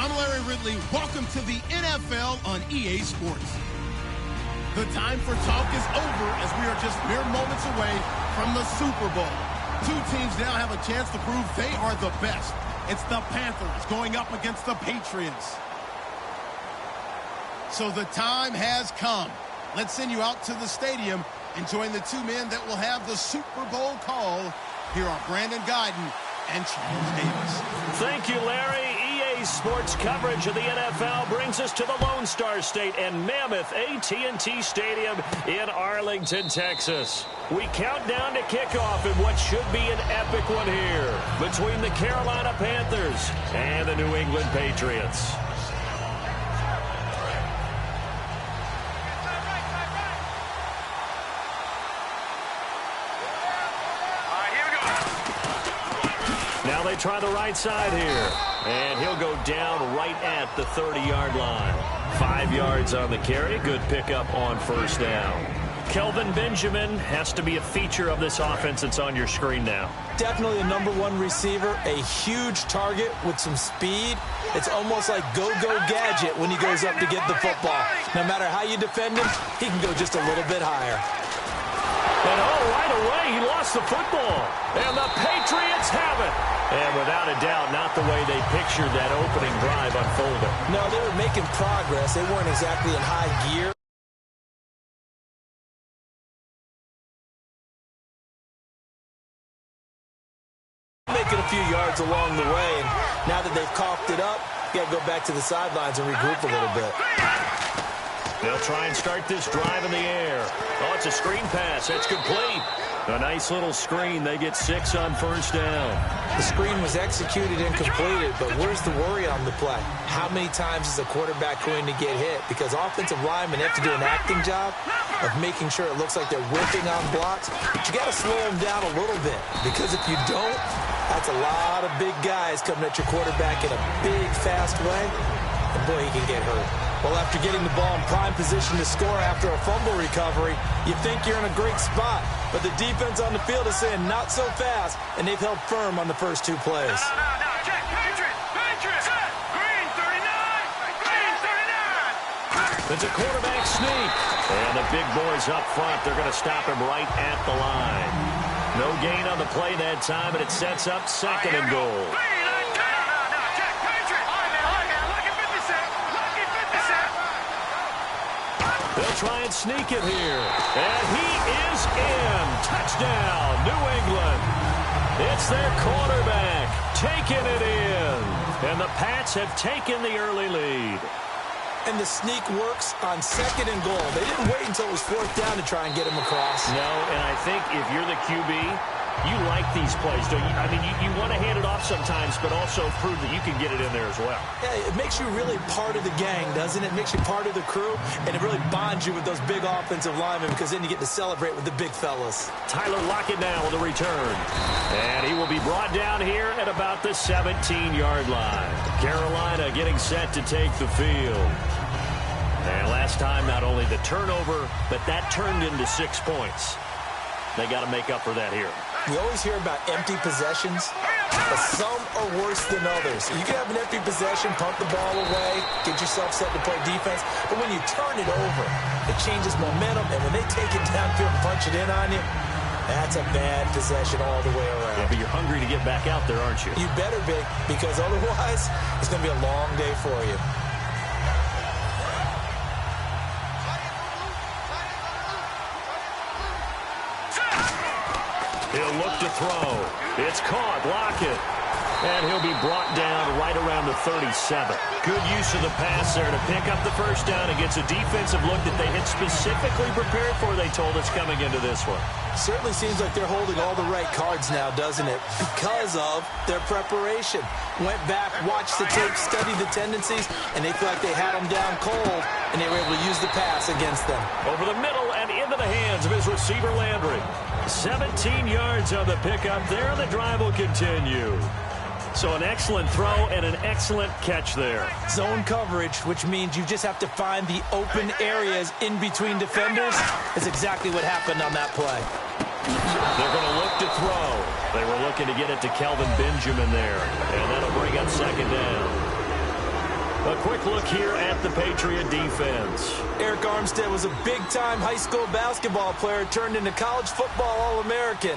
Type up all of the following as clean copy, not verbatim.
I'm Larry Ridley. Welcome to the NFL on EA Sports. The time for talk is over as we are just mere moments away from the Super Bowl. Two teams now have a chance to prove they are the best. It's the Panthers going up against the Patriots. So the time has come. Let's send you out to the stadium and join the two men that will have the Super Bowl call. Here are Brandon Guyton and Charles Davis. Thank you, Larry. EA Sports coverage of the NFL brings us to the Lone Star State and mammoth AT&T Stadium in Arlington, Texas. We count down to kickoff in what should be an epic one here between the Carolina Panthers and the New England Patriots. Now they try the right side here. And he'll go down right at the 30-yard line. 5 yards on the carry. Good pickup on first down. Kelvin Benjamin has to be a feature of this offense that's on your screen now. Definitely a #1 receiver, a huge target with some speed. It's almost like go-go gadget when he goes up to get the football. No matter how you defend him, he can go just a little bit higher. And right away, he lost the football. And the Patriots have it. And without a doubt, not the way they pictured that opening drive unfolding. No, they were making progress. They weren't exactly in high gear. Making a few yards along the way. And now that they've coughed it up, you got to go back to the sidelines and regroup a little bit. They'll try and start this drive in the air. Oh, it's a screen pass. That's complete. A nice little screen. They get 6 on first down. The screen was executed and completed, but where's the worry on the play? How many times is a quarterback going to get hit? Because offensive linemen have to do an acting job of making sure it looks like they're whipping on blocks. But you got to slow them down a little bit, because if you don't, that's a lot of big guys coming at your quarterback in a big, fast way. And boy, he can get hurt. Well, after getting the ball in prime position to score after a fumble recovery, you think you're in a great spot. But the defense on the field is saying not so fast, and they've held firm on the first 2 plays. No. Check, Patriots. Green 39. Green 39. It's a quarterback sneak. And the big boys up front, they're going to stop him right at the line. No gain on the play that time, and it sets up 2nd and goal. They'll try and sneak it here. And he is in. Touchdown, New England. It's their quarterback taking it in. And the Pats have taken the early lead. And the sneak works on 2nd and goal. They didn't wait until it was 4th down to try and get him across. No, and I think if you're the QB, you like these plays, don't you? I mean, you want to hand it off sometimes, but also prove that you can get it in there as well. Yeah, it makes you really part of the gang, doesn't it? It makes you part of the crew, and it really bonds you with those big offensive linemen, because then you get to celebrate with the big fellas. Tyler Lockett now with a return. And he will be brought down here at about the 17-yard line. Carolina getting set to take the field. And last time, not only the turnover, but that turned into 6 points. They got to make up for that here. We always hear about empty possessions, but some are worse than others. You can have an empty possession, punt the ball away, get yourself set to play defense, but when you turn it over, it changes momentum, and when they take it downfield and punch it in on you, that's a bad possession all the way around. Yeah, but you're hungry to get back out there, aren't you? You better be, because otherwise, it's going to be a long day for you. He'll look to throw. It's caught. Lockett. And he'll be brought down right around the 37. Good use of the pass there to pick up the first down against a defensive look that they had specifically prepared for, they told us, coming into this one. Certainly seems like they're holding all the right cards now, doesn't it? Because of their preparation. Went back, watched the tape, studied the tendencies, and they feel like they had them down cold, and they were able to use the pass against them. Over the middle and into the hands of his receiver, Landry. 17 yards on the pickup there, and the drive will continue. So an excellent throw and an excellent catch there. Zone coverage, which means you just have to find the open areas in between defenders. That's exactly what happened on that play. They're going to look to throw. They were looking to get it to Kelvin Benjamin there, and that'll bring up 2nd down. A quick look here at the Patriot defense. Eric Armstead was a big-time high school basketball player turned into college football All-American.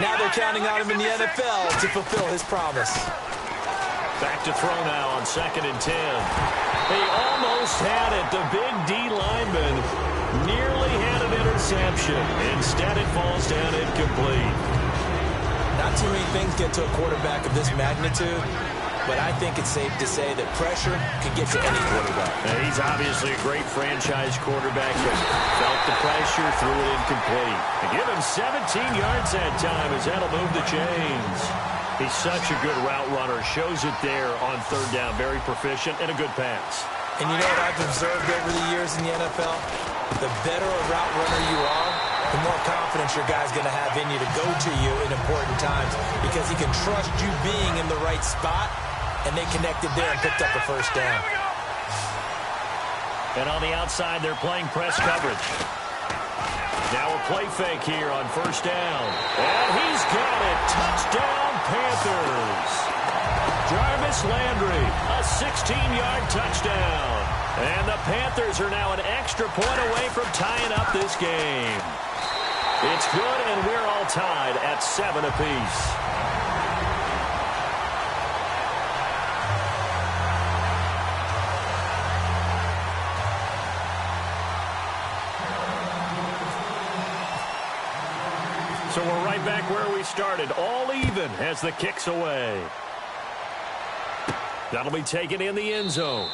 Now they're counting on him in the NFL to fulfill his promise. Back to throw now on 2nd and 10. They almost had it. The big D lineman nearly had an interception. Instead, it falls down incomplete. Not too many things get to a quarterback of this magnitude, but I think it's safe to say that pressure can get to any quarterback. He's obviously a great franchise quarterback, but felt the pressure, threw it incomplete. They give him 17 yards that time as that'll move the chains. He's such a good route runner. Shows it there on 3rd down. Very proficient and a good pass. And you know what I've observed over the years in the NFL? The better a route runner you are, the more confidence your guy's going to have in you to go to you in important times because he can trust you being in the right spot, and they connected there and picked up a 1st down. And on the outside, they're playing press coverage. Now a play fake here on 1st down. And he's got it. Touchdown, Panthers. Jarvis Landry, a 16-yard touchdown. And the Panthers are now an extra point away from tying up this game. It's good, and we're all tied at 7 apiece. So we're right back where we started, all even as the kick's away. That'll be taken in the end zone.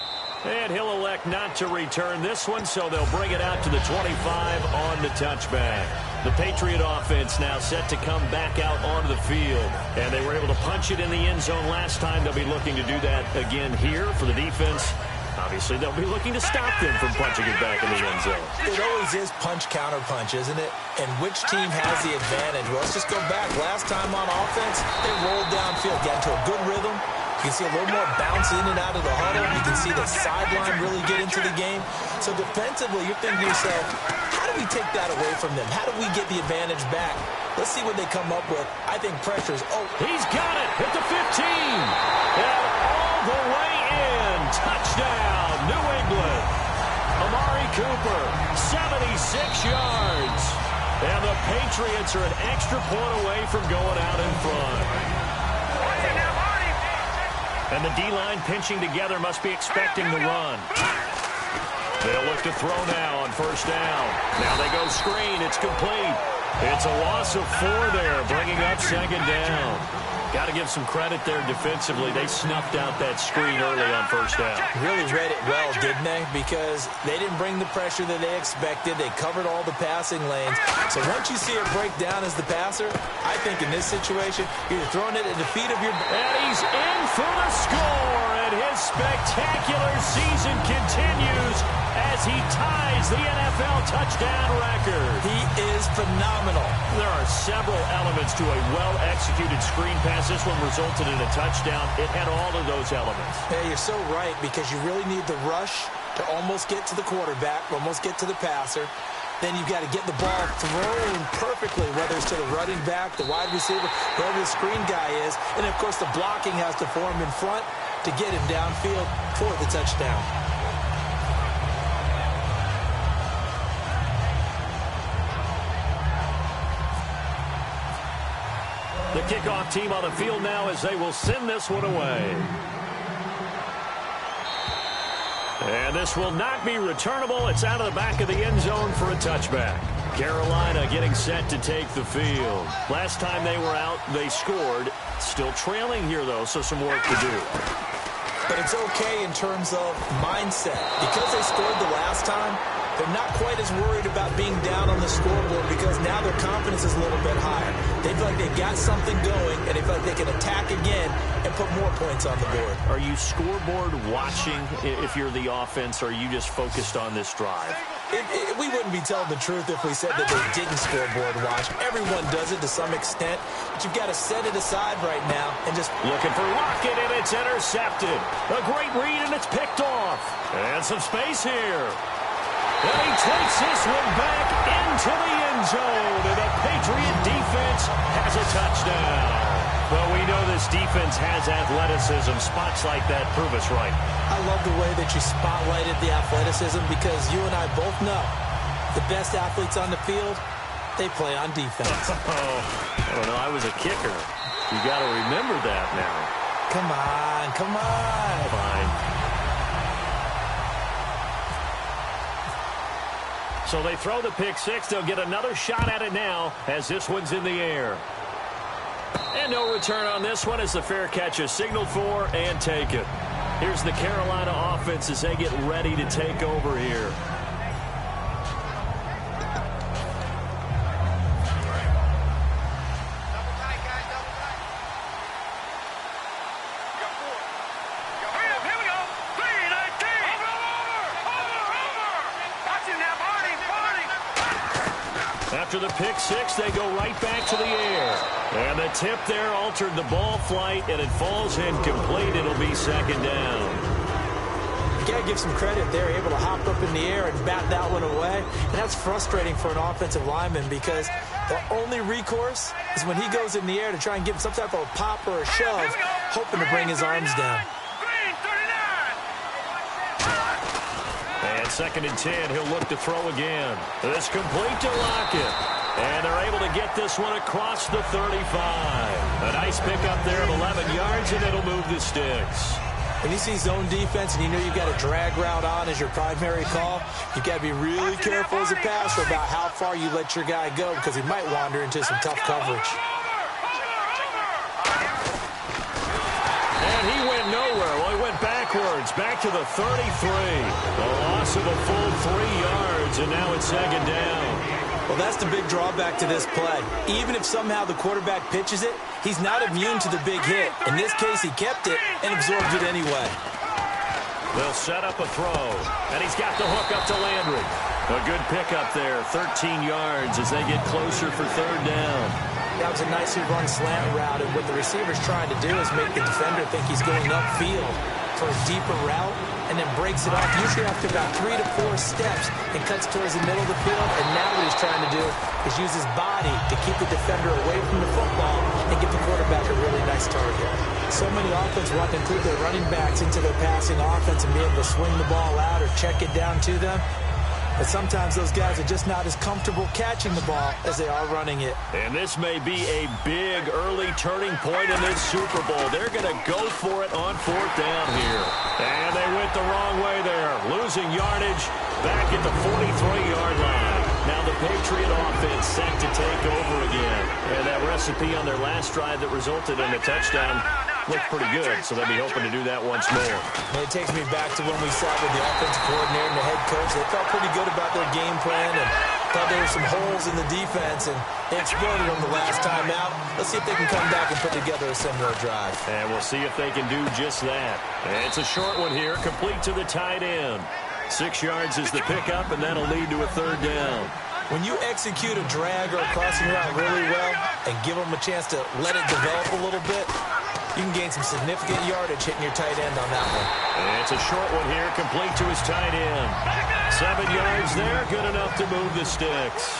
And he'll elect not to return this one, so they'll bring it out to the 25 on the touchback. The Patriot offense now set to come back out onto the field. And they were able to punch it in the end zone last time. They'll be looking to do that again here for the defense. Obviously, they'll be looking to stop them from punching it back in the end zone. It always is punch-counter-punch, isn't it? And which team has the advantage? Well, let's just go back. Last time on offense, they rolled downfield, got into a good rhythm. You can see a little more bounce in and out of the huddle. You can see the sideline really get into the game. So defensively, you're thinking to yourself, how do we take that away from them? How do we get the advantage back? Let's see what they come up with. I think pressure's... Oh, he's got it at the 15. And all the way in. Touchdown, New England. Amari Cooper, 76 yards. And the Patriots are an extra point away from going out in front. And the D-line pinching together must be expecting the run. They'll look to throw now on 1st down. Now they go screen. It's complete. It's a loss of 4 there, bringing up 2nd down. Got to give some credit there defensively. They snuffed out that screen early on 1st down. Really read it well, didn't they? Because they didn't bring the pressure that they expected. They covered all the passing lanes. So once you see it break down as the passer, I think in this situation, you're throwing it at the feet of your... And he's in for the score, and his spectacular season continues as he ties the NFL touchdown record. He is phenomenal. There are several elements to a well-executed screen pass. This one resulted in a touchdown. It had all of those elements. Hey, you're so right, because you really need the rush to almost get to the quarterback, almost get to the passer. Then you've got to get the ball thrown perfectly, whether it's to the running back, the wide receiver, whoever the screen guy is. And, of course, the blocking has to form in front to get him downfield for the touchdown. The kickoff team on the field now as they will send this one away. And this will not be returnable. It's out of the back of the end zone for a touchback. Carolina getting set to take the field. Last time they were out, they scored. Still trailing here, though, so some work to do. But it's okay in terms of mindset. Because they scored the last time, they're not quite as worried about being down on the scoreboard because now their confidence is a little bit higher. They feel like they've got something going, and they feel like they can attack again and put more points on the board. Are you scoreboard watching if you're the offense, or are you just focused on this drive? We wouldn't be telling the truth if we said that they didn't scoreboard watch. Everyone does it to some extent, but you've got to set it aside right now and just... Looking for Lockett, and it's intercepted. A great read, and it's picked off. And some space here. And he takes this one back into the end zone, and the Patriot defense has a touchdown. Well, we know this defense has athleticism. Spots like that prove us right. I love the way that you spotlighted the athleticism because you and I both know the best athletes on the field, they play on defense. I don't know. I was a kicker. You got to remember that now. Come on, come on. Fine. So they throw the pick six. They'll get another shot at it now as this one's in the air. And no return on this one as the fair catch is signaled for and taken. Here's the Carolina offense as they get ready to take over here. After the pick six, they go right back to the air. And the tip there altered the ball flight, and it falls incomplete. It'll be second down. You got to give some credit. They're able to hop up in the air and bat that one away. And that's frustrating for an offensive lineman because the only recourse is when he goes in the air to try and give some type of a pop or a shove, hoping to bring his arms down. And second and 10, he'll look to throw again. This complete to Lockett. And they're able to get this one across the 35. A nice pickup there of 11 yards, and it'll move the sticks. When you see zone defense and you know you've got a drag route on as your primary call, you've got to be really careful as a passer about how far you let your guy go because he might wander into some tough coverage. And he went nowhere. Well, he went backwards, back to the 33. A loss of a full 3 yards, and now it's second down. Well, that's the big drawback to this play. Even if somehow the quarterback pitches it, he's not immune to the big hit. In this case, he kept it and absorbed it anyway. They'll set up a throw, and he's got the hook up to Landry. A good pickup there, 13 yards as they get closer for third down. That was a nicely run slant route, and what the receiver's trying to do is make the defender think he's going upfield for a deeper route, and then breaks it off, usually after about 3 to 4 steps, and cuts towards the middle of the field. And now what he's trying to do is use his body to keep the defender away from the football and give the quarterback a really nice target. So many offenses want to include their running backs into their passing offense and be able to swing the ball out or check it down to them. But sometimes those guys are just not as comfortable catching the ball as they are running it. And this may be a big early turning point in this Super Bowl. They're going to go for it on fourth down here. And they went the wrong way there. Losing yardage back at the 43-yard line. Now the Patriot offense set to take over again. And that recipe on their last drive that resulted in a touchdown looked pretty good, so they'll be hoping to do that once more. And it takes me back to when we sat with the offensive coordinator and the head coach. They felt pretty good about their game plan and thought there were some holes in the defense, and they exploited them the last time out. Let's see if they can come back and put together a similar drive. And we'll see if they can do just that. And it's a short one here, complete to the tight end. 6 yards is the pickup, and that'll lead to a third down. When you execute a drag or a crossing route really well and give them a chance to let it develop a little bit, you can gain some significant yardage hitting your tight end on that one. And it's a short one here, complete to his tight end. 7 yards there, good enough to move the sticks.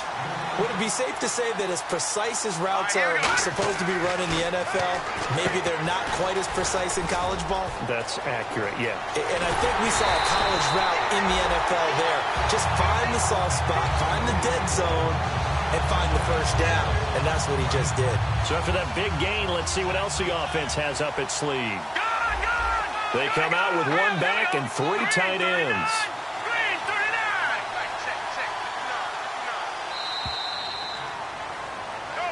Would it be safe to say that as precise as routes are supposed to be run in the NFL, maybe they're not quite as precise in college ball? That's accurate, yeah. And I think we saw a college route in the NFL there. Just find the soft spot, find the dead zone, and find the first down. And that's what he just did. So after that big gain, let's see what else the offense has up its sleeve. They come out with one back and 3 tight ends.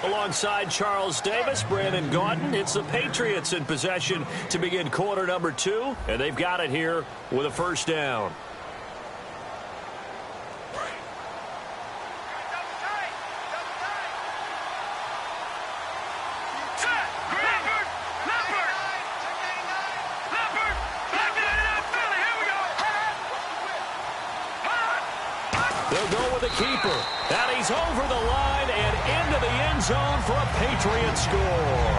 Alongside Charles Davis, Brandon Gaudin, it's the Patriots in possession to begin quarter number 2, and they've got it here with a first down. They'll go with the keeper. And he's over the line and into the end zone for a Patriot score.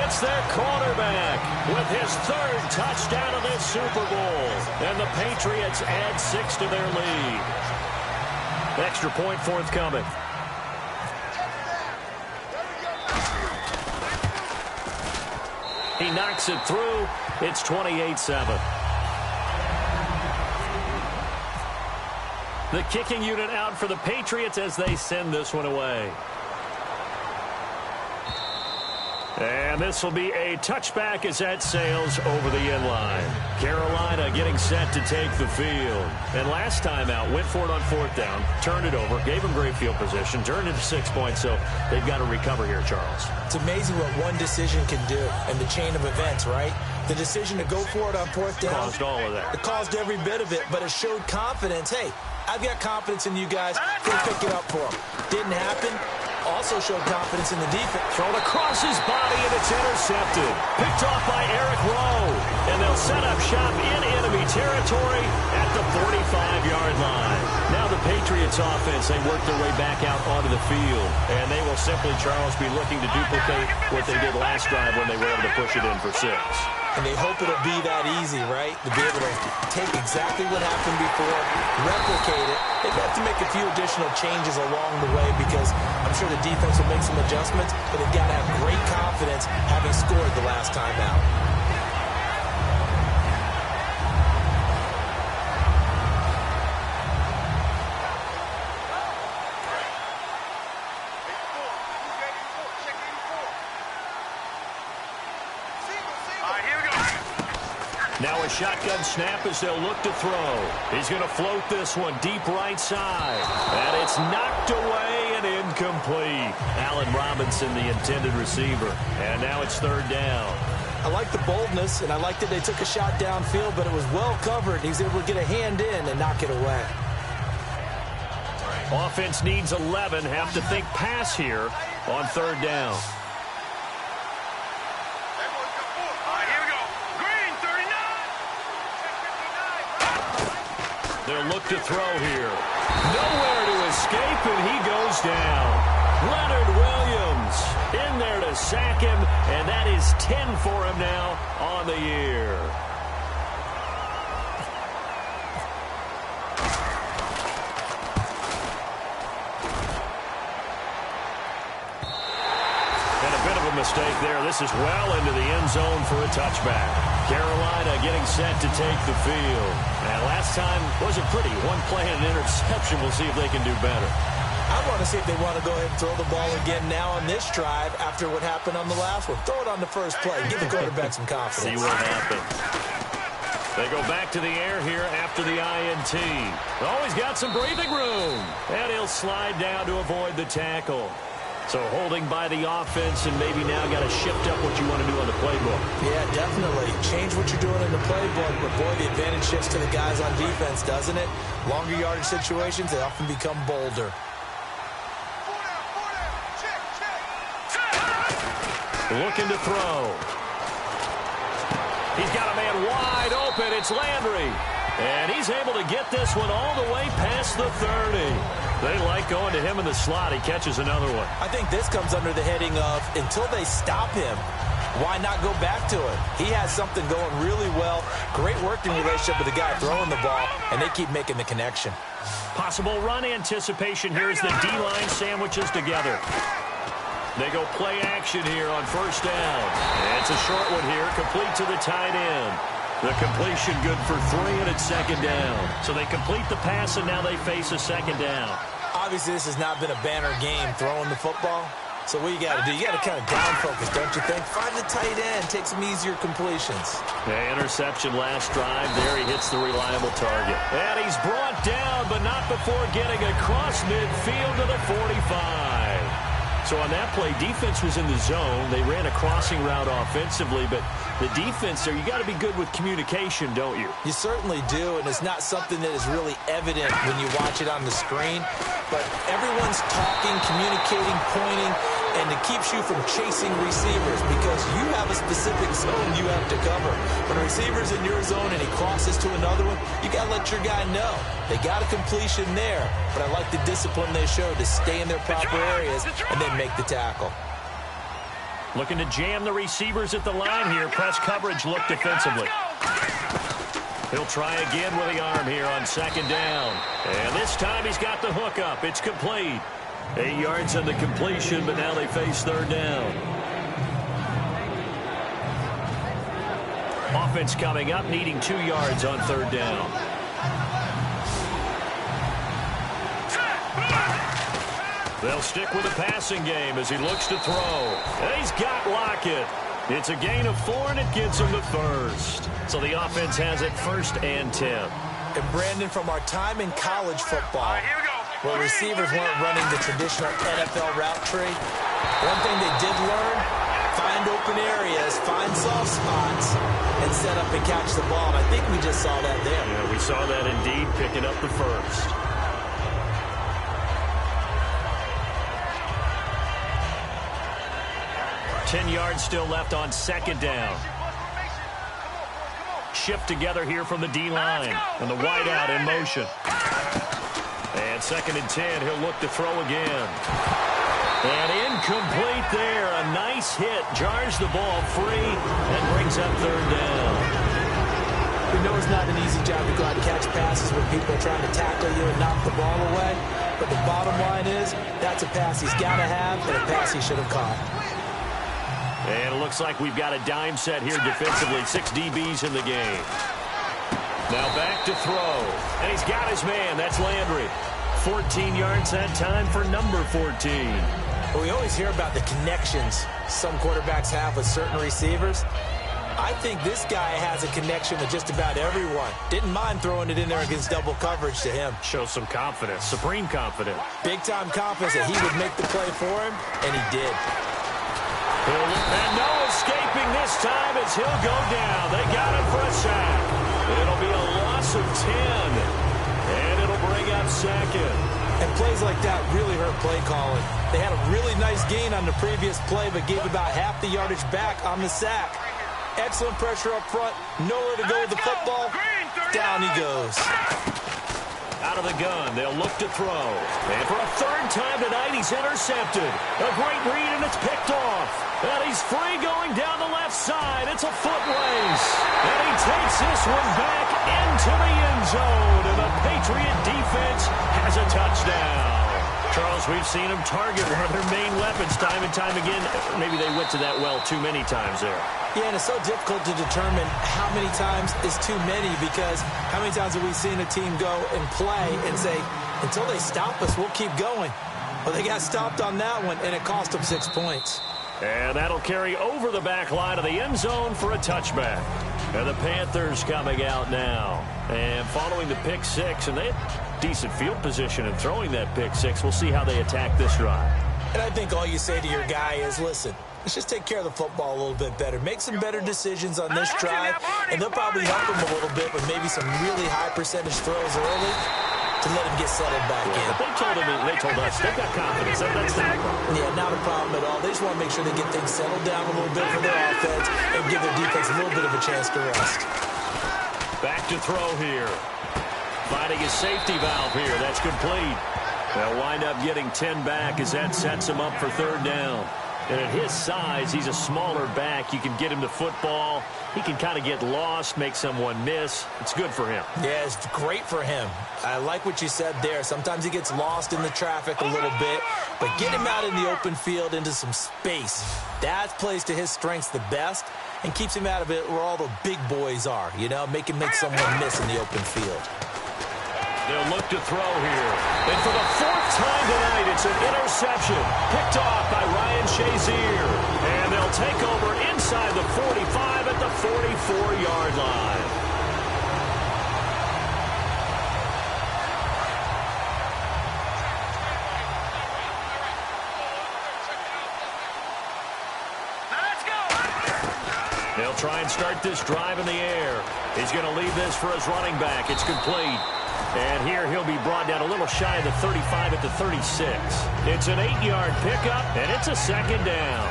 It's their quarterback with his 3rd touchdown of this Super Bowl. And the Patriots add 6 to their lead. Extra point forthcoming. He knocks it through. It's 28-7. The kicking unit out for the Patriots as they send this one away. And this will be a touchback as that sails over the end line. Carolina getting set to take the field. And last time out, went for it on 4th down, turned it over, gave them great field position, turned it to 6 points, so they've got to recover here, Charles. It's amazing what one decision can do in the chain of events, right? The decision to go for it on 4th down. Caused all of that. It caused every bit of it, but it showed confidence. Hey, I've got confidence in you guys. Go pick it up for them. Didn't happen. Also showed confidence in the defense. Thrown across his body, and it's intercepted. Picked off by Eric Rowe. And they'll set up shop in enemy territory at the 45-yard line. Now the Patriots offense, they work their way back out onto the field. And they will simply, Charles, be looking to duplicate what they did last drive when they were able to push it in for 6. And they hope it'll be that easy, right? To be able to take exactly what happened before, replicate it. They've got to make a few additional changes along the way because I'm sure the defense will make some adjustments, but they've got to have great confidence having scored the last time out. Now a shotgun snap as they'll look to throw. He's going to float this one deep right side. And it's knocked away and incomplete. Allen Robinson, the intended receiver. And now it's 3rd down. I like the boldness, and I like that they took a shot downfield, but it was well covered. He was able to get a hand in and knock it away. Offense needs 11. Have to think pass here on 3rd down. They'll look to throw here. Nowhere to escape, and he goes down. Leonard Williams in there to sack him, and that is 10 for him now on the year. And a bit of a mistake there. This is well into the end zone for a touchback. Carolina getting set to take the field. And last time wasn't pretty. One play and an interception. We'll see if they can do better. I want to see if they want to go ahead and throw the ball again now on this drive after what happened on the last one. Throw it on the first play. Give the quarterback some confidence. See what happens. They go back to the air here after the INT. Always got some breathing room. And he'll slide down to avoid the tackle. So holding by the offense, and maybe now got to shift up what you want to do on the playbook. Yeah, definitely. Change what you're doing in the playbook, but boy, the advantage shifts to the guys on defense, doesn't it? Longer yardage situations, they often become bolder. Looking to throw. He's got a man wide open. It's Landry. And he's able to get this one all the way past the 30. They like going to him in the slot. He catches another one. I think this comes under the heading of until they stop him, why not go back to it? He has something going really well. Great working relationship with the guy throwing the ball, and they keep making the connection. Possible run anticipation here as the D-line sandwiches together. They go play action here on 1st down. And it's a short one here, complete to the tight end. The completion good for 3, and it's 2nd down. So they complete the pass, and now they face a 2nd down. Obviously, this has not been a banner game throwing the football. So what you got to do, you got to kind of down focus, don't you think? Find the tight end, take some easier completions. The interception last drive there. He hits the reliable target. And he's brought down, but not before getting across midfield to the 45. So on that play, defense was in the zone. They ran a crossing route offensively, but the defense there, you got to be good with communication, don't you? You certainly do, and it's not something that is really evident when you watch it on the screen. But everyone's talking, communicating, pointing, and it keeps you from chasing receivers because you have a specific zone you have to cover. When a receiver's in your zone and he crosses to another one, you got to let your guy know. They got a completion there, but I like the discipline they showed to stay in their proper areas and then make the tackle. Looking to jam the receivers at the line here. Press coverage look defensively. He'll try again with the arm here on 2nd down. And this time he's got the hook up. It's complete. 8 yards on the completion, but now they face 3rd down. Offense coming up, needing 2 yards on third down. They'll stick with the passing game as he looks to throw. And he's got Lockett. It's a gain of 4, and it gets him to first. So the offense has it 1st and 10. And Brandon, from our time in college football, where receivers weren't running the traditional NFL route tree, one thing they did learn, find open areas, find soft spots, and set up and catch the ball. And I think we just saw that there. Yeah, we saw that indeed, picking up the first. 10 yards still left on second down. Shift together here from the D-line. And the wideout in motion. And 2nd and 10. He'll look to throw again. And incomplete there. A nice hit. Jars the ball free and brings up third down. We know it's not an easy job to go out and catch passes when people are trying to tackle you and knock the ball away. But the bottom line is, that's a pass he's got to have and a pass he should have caught. And it looks like we've got a dime set here defensively. 6 DBs in the game. Now back to throw. And he's got his man. That's Landry. 14 yards that time for number 14. Well, we always hear about the connections some quarterbacks have with certain receivers. I think this guy has a connection with just about everyone. Didn't mind throwing it in there against double coverage to him. Shows some confidence, supreme confidence. Big-time confidence that he would make the play for him, and he did. And no escaping this time as he'll go down. They got him for a sack. It'll be a loss of 10. And it'll bring up 2nd. And plays like that really hurt play calling. They had a really nice gain on the previous play, but gave about half the yardage back on the sack. Excellent pressure up front. Nowhere to go with the football. Down he goes. Out of the gun, they'll look to throw. And for a 3rd time tonight, he's intercepted. A great read, and it's picked off. And he's free going down the left side. It's a foot race. And he takes this one back into the end zone. And the Patriot defense has a touchdown. Charles, we've seen him target one of their main weapons time and time again. Maybe they went to that well too many times there. Yeah, and it's so difficult to determine how many times is too many, because how many times have we seen a team go and play and say, until they stop us, we'll keep going. Well, they got stopped on that one, and it cost them 6 points. And that'll carry over the back line of the end zone for a touchback. And the Panthers coming out now. And following the pick 6, and they have decent field position in throwing that pick 6. We'll see how they attack this drive. And I think all you say to your guy is, listen, let's just take care of the football a little bit better. Make some better decisions on this drive, and they'll probably help him a little bit with maybe some really high percentage throws early to let him get settled back in. But they told us they've got confidence. That's not a problem. Yeah, not a problem at all. They just want to make sure they get things settled down a little bit for their offense and give their defense a little bit of a chance to rest. Back to throw here. Finding his safety valve here. That's complete. They'll wind up getting 10 back as that sets him up for 3rd down. And at his size, he's a smaller back. You can get him the football. He can kind of get lost, make someone miss. It's good for him. Yeah, it's great for him. I like what you said there. Sometimes he gets lost in the traffic a little bit, but get him out in the open field into some space. That plays to his strengths the best and keeps him out of it where all the big boys are, you know, make him make someone miss in the open field. They'll look to throw here. And for the 4th time tonight, it's an interception. Picked off by Ryan Shazier. And they'll take over inside the 45 at the 44-yard line. They'll try and start this drive in the air. He's going to leave this for his running back. It's complete. And here he'll be brought down a little shy of the 35 at the 36. It's an 8-yard pickup, and it's a 2nd down.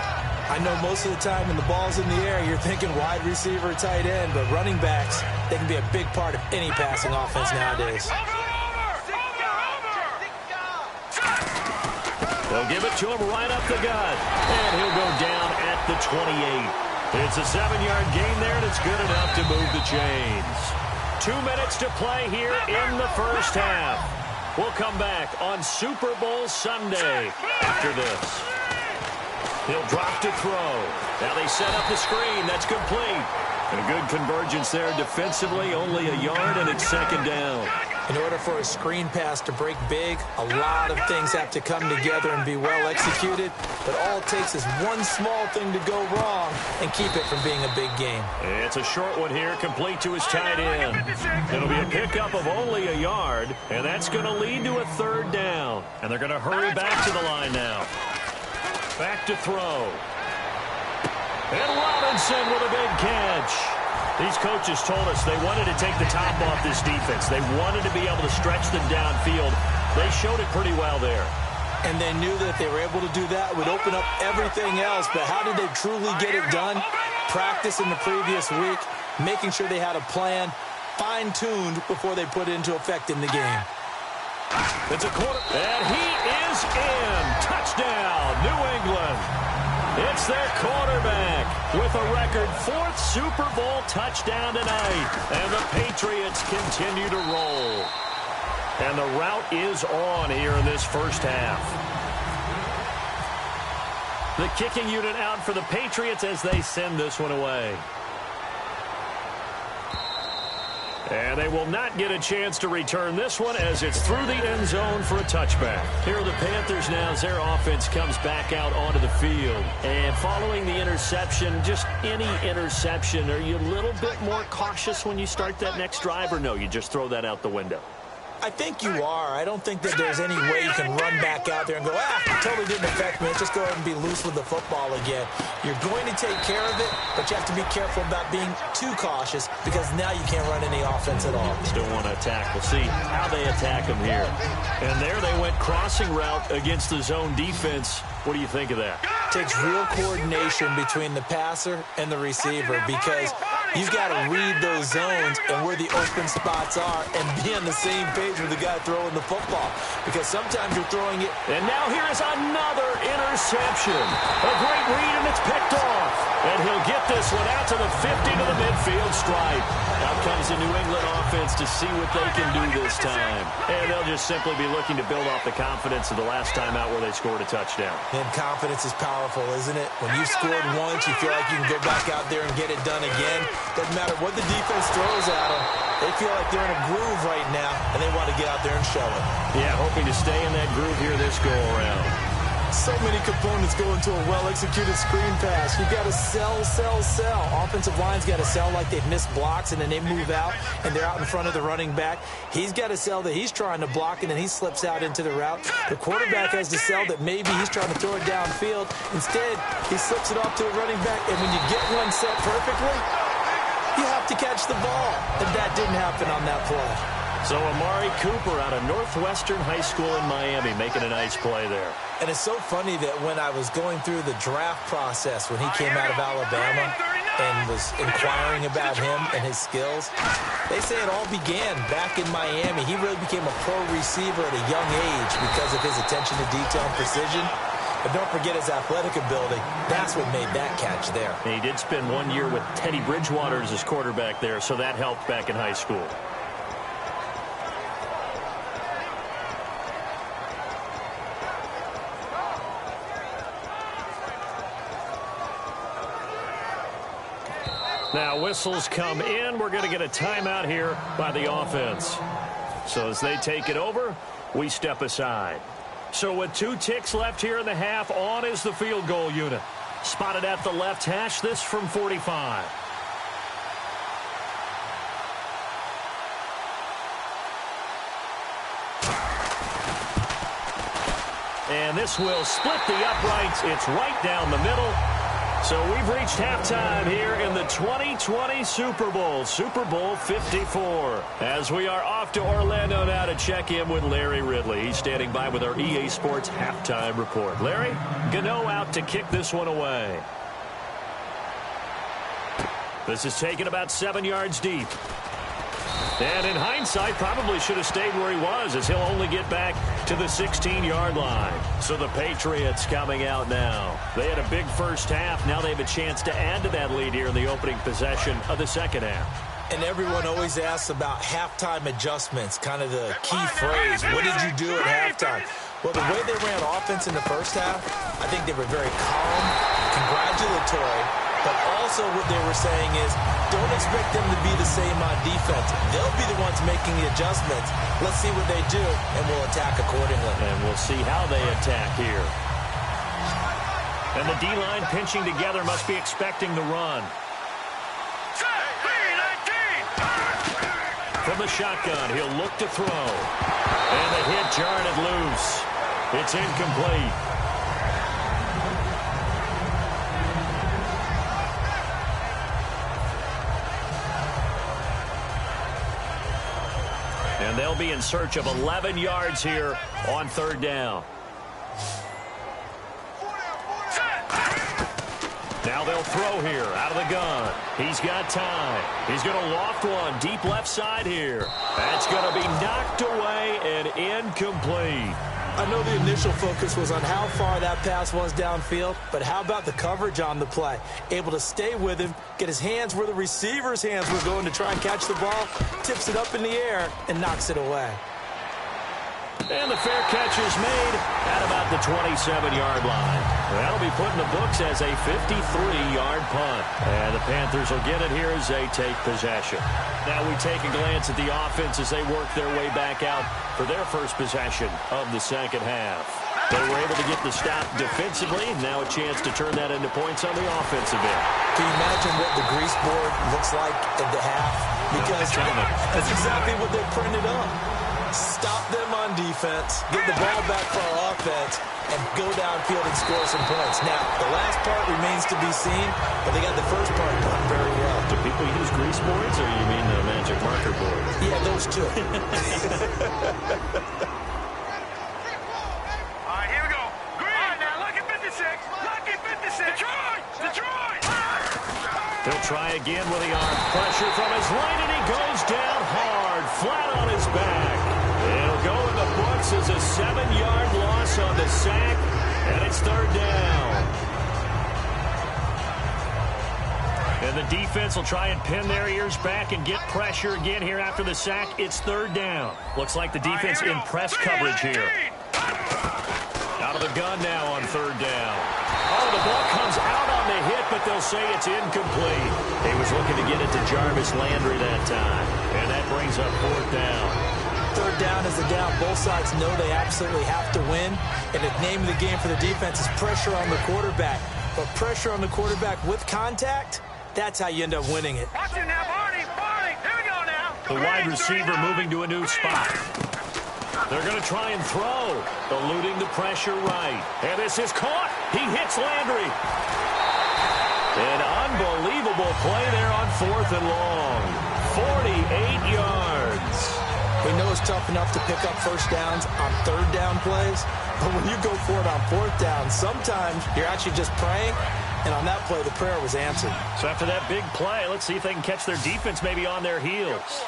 I know most of the time when the ball's in the air, you're thinking wide receiver, tight end, but running backs, they can be a big part of any passing offense nowadays. They'll give it to him right up the gut. And he'll go down at the 28. It's a 7-yard gain there, and it's good enough to move the chains. 2 minutes to play here in the first half. We'll come back on Super Bowl Sunday after this. He'll drop to throw. Now they set up the screen. That's complete. And a good convergence there defensively, only a yard, and it's second down. In order for a screen pass to break big, a lot of things have to come together and be well executed, but all it takes is one small thing to go wrong and keep it from being a big game. It's a short one here, complete to his tight end. It'll be a pickup of only a yard, and that's going to lead to a third down. And they're going to hurry back to the line now. Back to throw. And Robinson with a big catch. These coaches told us they wanted to take the top off this defense. They wanted to be able to stretch them downfield. They showed it pretty well there. And they knew that if they were able to do that, it would open up everything else. But how did they truly get it done? Practice in the previous week, making sure they had a plan, fine-tuned before they put it into effect in the game. It's a quarter, and he is in. Touchdown, New England. It's their quarterback with a record 4th Super Bowl touchdown tonight. And the Patriots continue to roll. And the route is on here in this first half. The kicking unit out for the Patriots as they send this one away. And they will not get a chance to return this one as it's through the end zone for a touchback. Here are the Panthers now as their offense comes back out onto the field. And following the interception, just any interception, are you a little bit more cautious when you start that next drive, or no, you just throw that out the window? I think you are. I don't think that there's any way you can run back out there and go, totally didn't affect me. Let's just go ahead and be loose with the football again. You're going to take care of it, but you have to be careful about being too cautious because now you can't run any offense at all. Still want to attack. We'll see how they attack them here. And there they went crossing route against the zone defense. What do you think of that? Takes real coordination between the passer and the receiver because you've got to read those zones and where the open spots are and be on the same page with the guy throwing the football because sometimes you're throwing it. And now here is another interception. A great read, and it's picked off. And he'll get this one out to the 50 to the midfield stripe. Out comes the New England offense to see what they can do this time. And they'll just simply be looking to build off the confidence of the last time out where they scored a touchdown. And confidence is powerful, isn't it? When you've scored once, you feel like you can go back out there and get it done again. Doesn't matter what the defense throws at them. They feel like they're in a groove right now, and they want to get out there and show it. Yeah, hoping to stay in that groove here this go-around. So many components go into a well-executed screen pass. You've got to sell. Offensive line's got to sell like they've missed blocks, and then they move out, and they're out in front of the running back. He's got to sell that he's trying to block, and then he slips out into the route. The quarterback has to sell that maybe he's trying to throw it downfield. Instead, he slips it off to a running back, and when you get one set perfectly, you have to catch the ball. And that didn't happen on that play. So Amari Cooper out of Northwestern High School in Miami making a nice play there. And it's so funny that when I was going through the draft process when he came out of Alabama and was inquiring about him and his skills, they say it all began back in Miami. He really became a pro receiver at a young age because of his attention to detail and precision. But don't forget his athletic ability. That's what made that catch there. And he did spend 1 year with Teddy Bridgewater as his quarterback there, so that helped back in high school. Now whistles come in. We're going to get a timeout here by the offense. So as they take it over, we step aside. So with 2 ticks left here in the half, on is the field goal unit. Spotted at the left hash, this from 45. And this will split the uprights. It's right down the middle. So we've reached halftime here in the 2020 Super Bowl, Super Bowl 54. As we are off to Orlando now to check in with Larry Ridley. He's standing by with our EA Sports halftime report. Larry, Gano out to kick this one away. This is taken about 7 yards deep. And in hindsight, probably should have stayed where he was, as he'll only get back to the 16-yard line. So the Patriots coming out now. They had a big first half. Now they have a chance to add to that lead here in the opening possession of the second half. And everyone always asks about halftime adjustments, kind of the key phrase. What did you do at halftime? Well, the way they ran offense in the first half, I think they were very calm, congratulatory, But also what they were saying is, don't expect them to be the same on defense. They'll be the ones making the adjustments. Let's see what they do, and we'll attack accordingly. And we'll see how they attack here. And the D-line pinching together must be expecting the run. From the shotgun, he'll look to throw. And the hit jarred it loose. It's incomplete. And they'll be in search of 11 yards here on third down. Now they'll throw here out of the gun. He's got time. He's going to loft one deep left side here. That's going to be knocked away and incomplete. I know the initial focus was on how far that pass was downfield, but how about the coverage on the play? Able to stay with him, get his hands where the receiver's hands were going to try and catch the ball, tips it up in the air, and knocks it away. And the fair catch is made at about the 27-yard line. That'll be put in the books as a 53-yard punt. And the Panthers will get it here as they take possession. Now we take a glance at the offense as they work their way back out for their first possession of the second half. They were able to get the stop defensively, and now a chance to turn that into points on the offensive end. Can you imagine what the grease board looks like at the half? Because that's exactly what they printed up. Stop them on defense, get the ball back for our offense, and go downfield and score some points. Now, the last part remains to be seen, but they got the first part done very well. Do people use grease boards, or you mean the magic marker boards? Yeah, those two. All right, here we go. Green. All right, now, lucky 56. Lucky 56. Detroit. He'll try again with the arm. Pressure from his right, and he goes down hard, flat on his back. It'll go in the books as a 7-yard loss on the sack, and it's third down. And the defense will try and pin their ears back and get pressure again here after the sack. It's third down. Looks like the defense in press coverage here. Out of the gun now on third down. Oh, the ball comes out on the hit, but they'll say it's incomplete. He was looking to get it to Jarvis Landry that time, and that brings up fourth down. Third down is a down. Both sides know they absolutely have to win, and the name of the game for the defense is pressure on the quarterback. But pressure on the quarterback with contact, that's how you end up winning it. Watch it now, Barney. Here we go now. The wide receiver moving to a new spot. They're going to try and throw, eluding the pressure right. And this is caught. He hits Landry. An unbelievable play there on fourth and long. 48 yards. We know it's tough enough to pick up first downs on third down plays, but when you go for it on fourth down, sometimes you're actually just praying, and on that play, the prayer was answered. So after that big play, let's see if they can catch their defense maybe on their heels.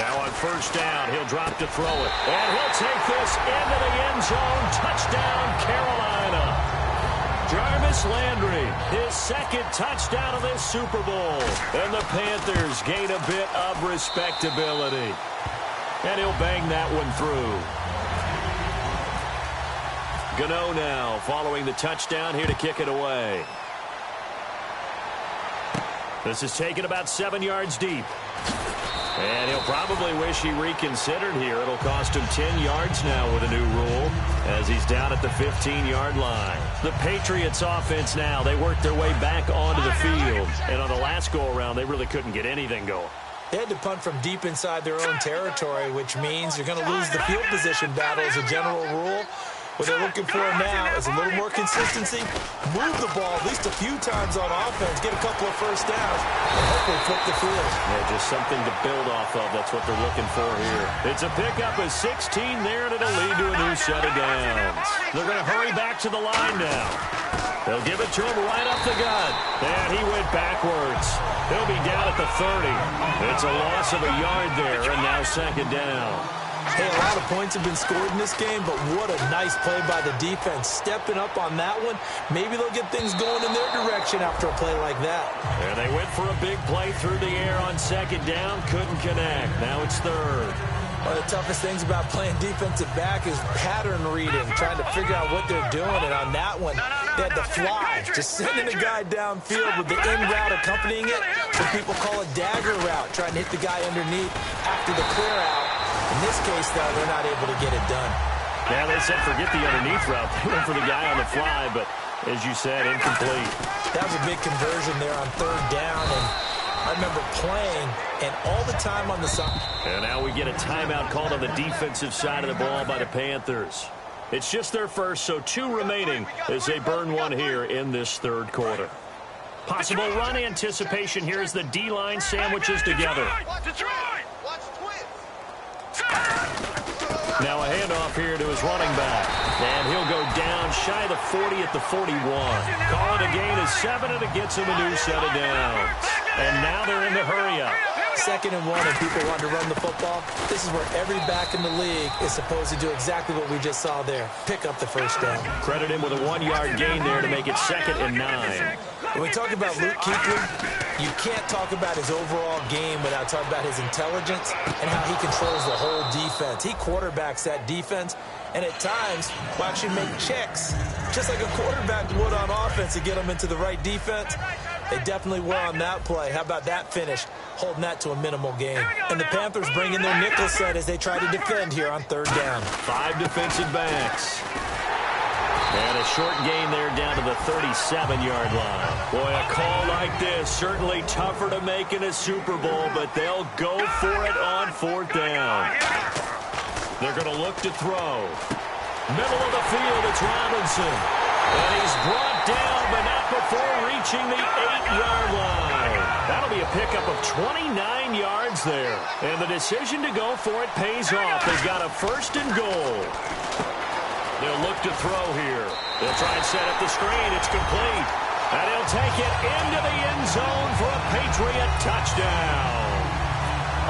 Now on first down, he'll drop to throw it. And he'll take this into the end zone. Touchdown, Carolina. Jarvis Landry, his second touchdown of this Super Bowl. And the Panthers gain a bit of respectability. And he'll bang that one through. Gano now following the touchdown here to kick it away. This is taken about 7 yards deep. And he'll probably wish he reconsidered here. It'll cost him 10 yards now with a new rule as he's down at the 15-yard line. The Patriots offense now, they work their way back onto the field. And on the last go-around, they really couldn't get anything going. They had to punt from deep inside their own territory, which means you're going to lose the field position battle as a general rule. What they're looking for now is a little more consistency, move the ball at least a few times on offense, get a couple of first downs, and hopefully flip the field. Yeah, just something to build off of. That's what they're looking for here. It's a pickup of 16 there, and it'll lead to a new set of downs. They're going to hurry back to the line now. They'll give it to him right up the gut. And he went backwards. He'll be down at the 30. It's a loss of a yard there, and now second down. Hey, a lot of points have been scored in this game, but what a nice play by the defense. Stepping up on that one, maybe they'll get things going in their direction after a play like that. And they went for a big play through the air on second down, couldn't connect. Now it's third. One of the toughest things about playing defensive back is pattern reading, trying to figure out what they're doing. And on that one, they had the fly, just sending a guy downfield with the in route accompanying it. What people call a dagger route, trying to hit the guy underneath after the clear out. In this case, though, they're not able to get it done. Yeah, they said forget the underneath route. They went for the guy on the fly, but as you said, incomplete. That was a big conversion there on third down, and I remember playing and all the time on the side. And now we get a timeout called on the defensive side of the ball by the Panthers. It's just their first, so 2 remaining as they burn one here in this third quarter. Possible run anticipation here as the D-line sandwiches together. Now a handoff here to his running back. And he'll go down shy of the 40 at the 41. Call it a gain of 7, and it gets him a new set of downs. And now they're in the hurry-up. 2nd and 1, and people want to run the football. This is where every back in the league is supposed to do exactly what we just saw there. Pick up the first down. Credit him with a 1-yard gain there to make it 2nd and 9. When we talk about Luke Kuechly, you can't talk about his overall game without talking about his intelligence and how he controls the whole defense. He quarterbacks that defense, and at times will actually make checks, just like a quarterback would on offense to get them into the right defense. They definitely were on that play. How about that finish, holding that to a minimal gain? And the Panthers bring in their nickel set as they try to defend here on third down. 5 defensive backs. And a short gain there down to the 37-yard line. Boy, a call like this, certainly tougher to make in a Super Bowl, but they'll go for it on 4th down. They're going to look to throw. Middle of the field, it's Robinson. And he's brought down, but not before reaching the 8-yard line. That'll be a pickup of 29 yards there. And the decision to go for it pays off. They've got a 1st and goal. They'll look to throw here. They'll try and set up the screen. It's complete. And he'll take it into the end zone for a Patriot touchdown.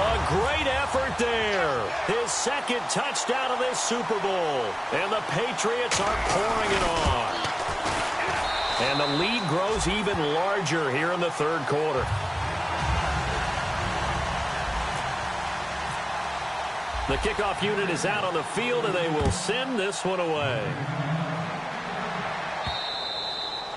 A great effort there. His 2nd touchdown of this Super Bowl. And the Patriots are pouring it on. And the lead grows even larger here in the third quarter. The kickoff unit is out on the field, and they will send this one away.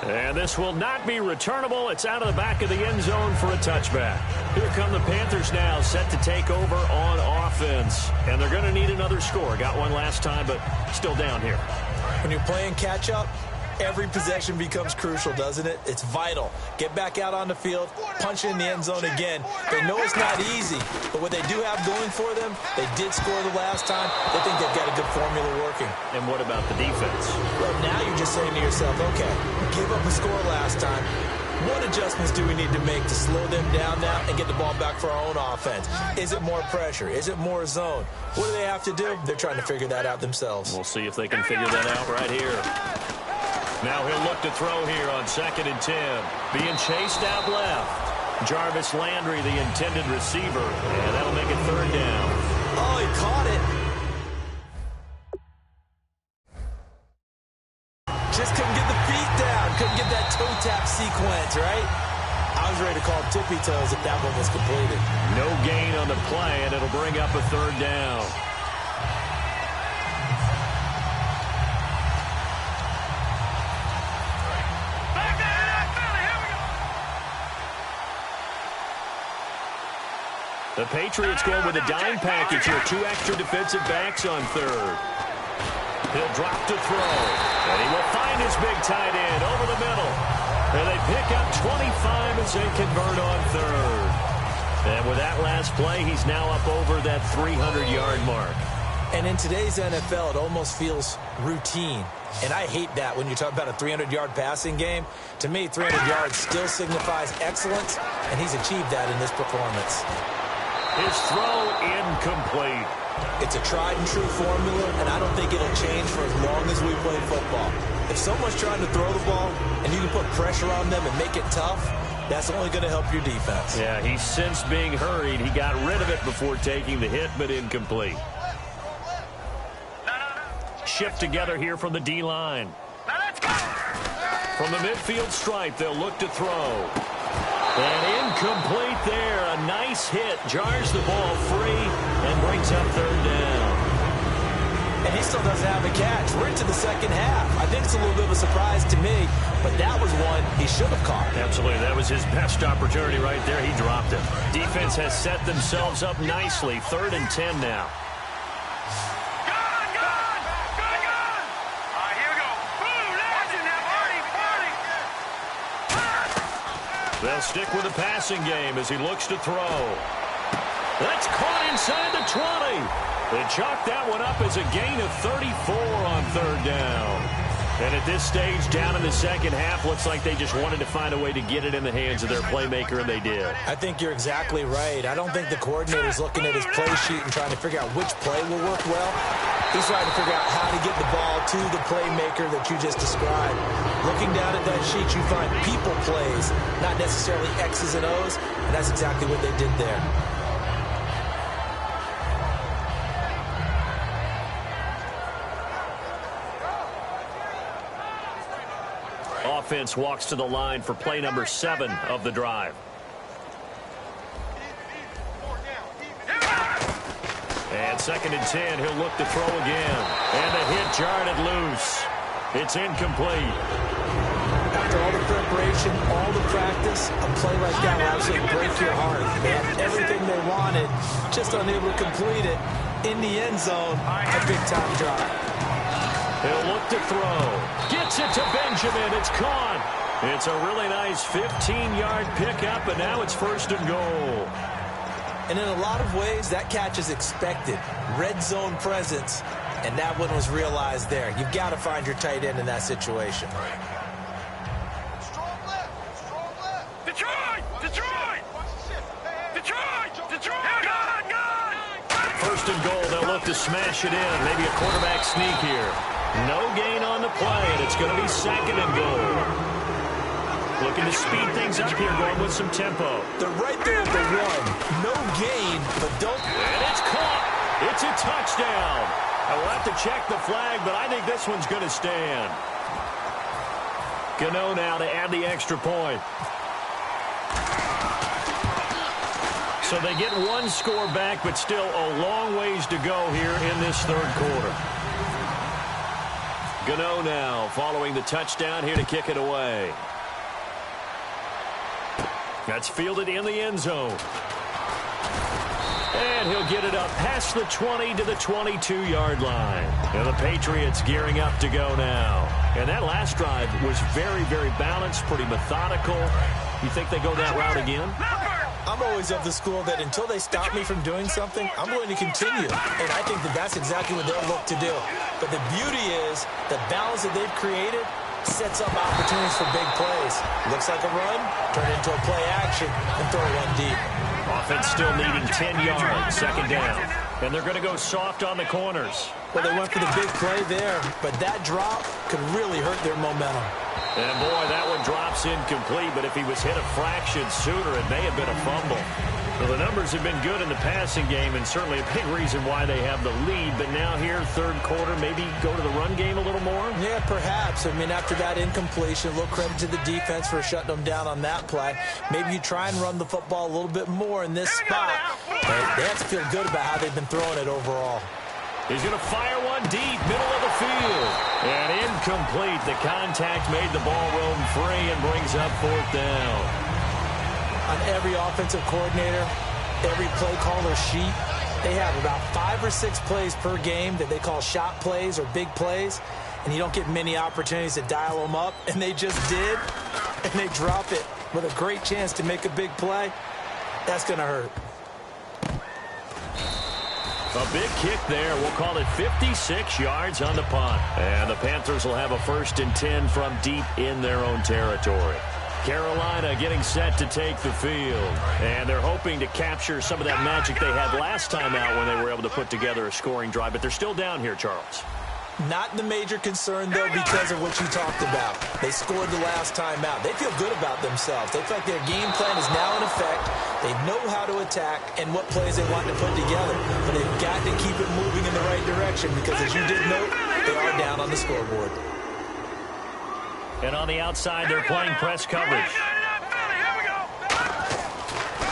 And this will not be returnable. It's out of the back of the end zone for a touchback. Here come the Panthers now, set to take over on offense. And they're going to need another score. Got one last time, but still down here. When you're playing catch-up, every possession becomes crucial, doesn't it? It's vital. Get back out on the field, punch it in the end zone again. They know it's not easy, but what they do have going for them, they did score the last time. They think they've got a good formula working. And what about the defense? Well, now you're just saying to yourself, okay, give up a score last time. What adjustments do we need to make to slow them down now and get the ball back for our own offense? Is it more pressure? Is it more zone? What do they have to do? They're trying to figure that out themselves. We'll see if they can figure that out right here. Now he'll look to throw here on 2nd and 10. Being chased out left. Jarvis Landry, the intended receiver. And that'll make it 3rd down. Oh, he caught it. Just couldn't get the feet down. Couldn't get that toe tap sequence, right? I was ready to call tippy toes if that one was completed. No gain on the play, and it'll bring up a 3rd down. The Patriots going with a dime package here. 2 extra defensive backs on 3rd. He'll drop to throw. And he will find his big tight end over the middle. And they pick up 25 as they convert on 3rd. And with that last play, he's now up over that 300-yard mark. And in today's NFL, it almost feels routine. And I hate that when you talk about a 300-yard passing game. To me, 300 yards still signifies excellence, and he's achieved that in this performance. His throw incomplete. It's a tried-and-true formula, and I don't think it'll change for as long as we play football. If someone's trying to throw the ball and you can put pressure on them and make it tough, that's only going to help your defense. Yeah, he's since being hurried. He got rid of it before taking the hit, but incomplete. Shift together here from the D-line. From the midfield stripe, they'll look to throw. And incomplete there. A nice hit. Jars the ball free and brings up 3rd still doesn't have a catch. We're into the second half. I think it's a little bit of a surprise to me, but that was one he should have caught. Absolutely. That was his best opportunity right there. He dropped it. Defense has set themselves up nicely. 3rd and 10 now. They'll stick with the passing game as he looks to throw. That's caught inside the 20. They chalk that one up as a gain of 34 on 3rd down. And at this stage, down in the second half, looks like they just wanted to find a way to get it in the hands of their playmaker, and they did. I think you're exactly right. I don't think the coordinator's looking at his play sheet and trying to figure out which play will work well. He's trying to figure out how to get the ball to the playmaker that you just described. Looking down at that sheet, you find people plays, not necessarily X's and O's, and that's exactly what they did there. Offense walks to the line for play number 7 of the drive. And 2nd and 10, he'll look to throw again. And the hit jarred it loose. It's incomplete. After all the preparation, all the practice, a play like that will absolutely break your heart. They had everything they wanted, just unable to complete it. In the end zone, a big-time drop. He'll look to throw. Gets it to Benjamin. It's caught. It's a really nice 15-yard pickup, and now it's 1st and goal. And in a lot of ways, that catch is expected. Red zone presence, and that one was realized there. You've got to find your tight end in that situation. Detroit! Detroit! Detroit! Detroit! God! 1st and goal. They'll look to smash it in. Maybe a quarterback sneak here. No gain on the play, and it's going to be 2nd and goal. Looking to speed things up here, going with some tempo. They're right there at the 1. No gain, but don't... And it's caught. It's a touchdown. I will have to check the flag, but I think this one's going to stand. Gano now to add the extra point. So they get one score back, but still a long ways to go here in this 3rd quarter. Gano now following the touchdown here to kick it away. That's fielded in the end zone. And he'll get it up past the 20 to the 22-yard line. And the Patriots gearing up to go now. And that last drive was very, very balanced, pretty methodical. You think they go that route again? I'm always of the school that until they stop me from doing something, I'm going to continue. And I think that that's exactly what they'll look to do. But the beauty is the balance that they've created sets up opportunities for big plays. Looks like a run, turn it into a play action, and throw one deep. Offense still needing 10 yards, 2nd down. And they're going to go soft on the corners. Well, they went for the big play there, but that drop could really hurt their momentum. And boy, that one drops incomplete, but if he was hit a fraction sooner, it may have been a fumble. Well, the numbers have been good in the passing game, and certainly a big reason why they have the lead. But now here, 3rd quarter, maybe go to the run game a little more? Yeah, perhaps. I mean, after that incompletion, a little credit to the defense for shutting them down on that play. Maybe you try and run the football a little bit more in this spot. But they have to feel good about how they've been throwing it overall. He's going to fire one deep, middle of the field. And incomplete. The contact made the ball roam free and brings up 4th down. On every offensive coordinator, every play caller sheet, they have about 5 or 6 plays per game that they call shot plays or big plays, and you don't get many opportunities to dial them up, and they just did, and they drop it with a great chance to make a big play. That's going to hurt. A big kick there. We'll call it 56 yards on the punt. And the Panthers will have a 1st and 10 from deep in their own territory. Carolina getting set to take the field. And they're hoping to capture some of that magic they had last time out when they were able to put together a scoring drive. But they're still down here, Charles. Not the major concern, though, because of what you talked about. They scored the last time out. They feel good about themselves. They feel like their game plan is now in effect. They know how to attack and what plays they want to put together. But they've got to keep it moving in the right direction because, as you did note, they are down on the scoreboard. And on the outside, they're playing press coverage.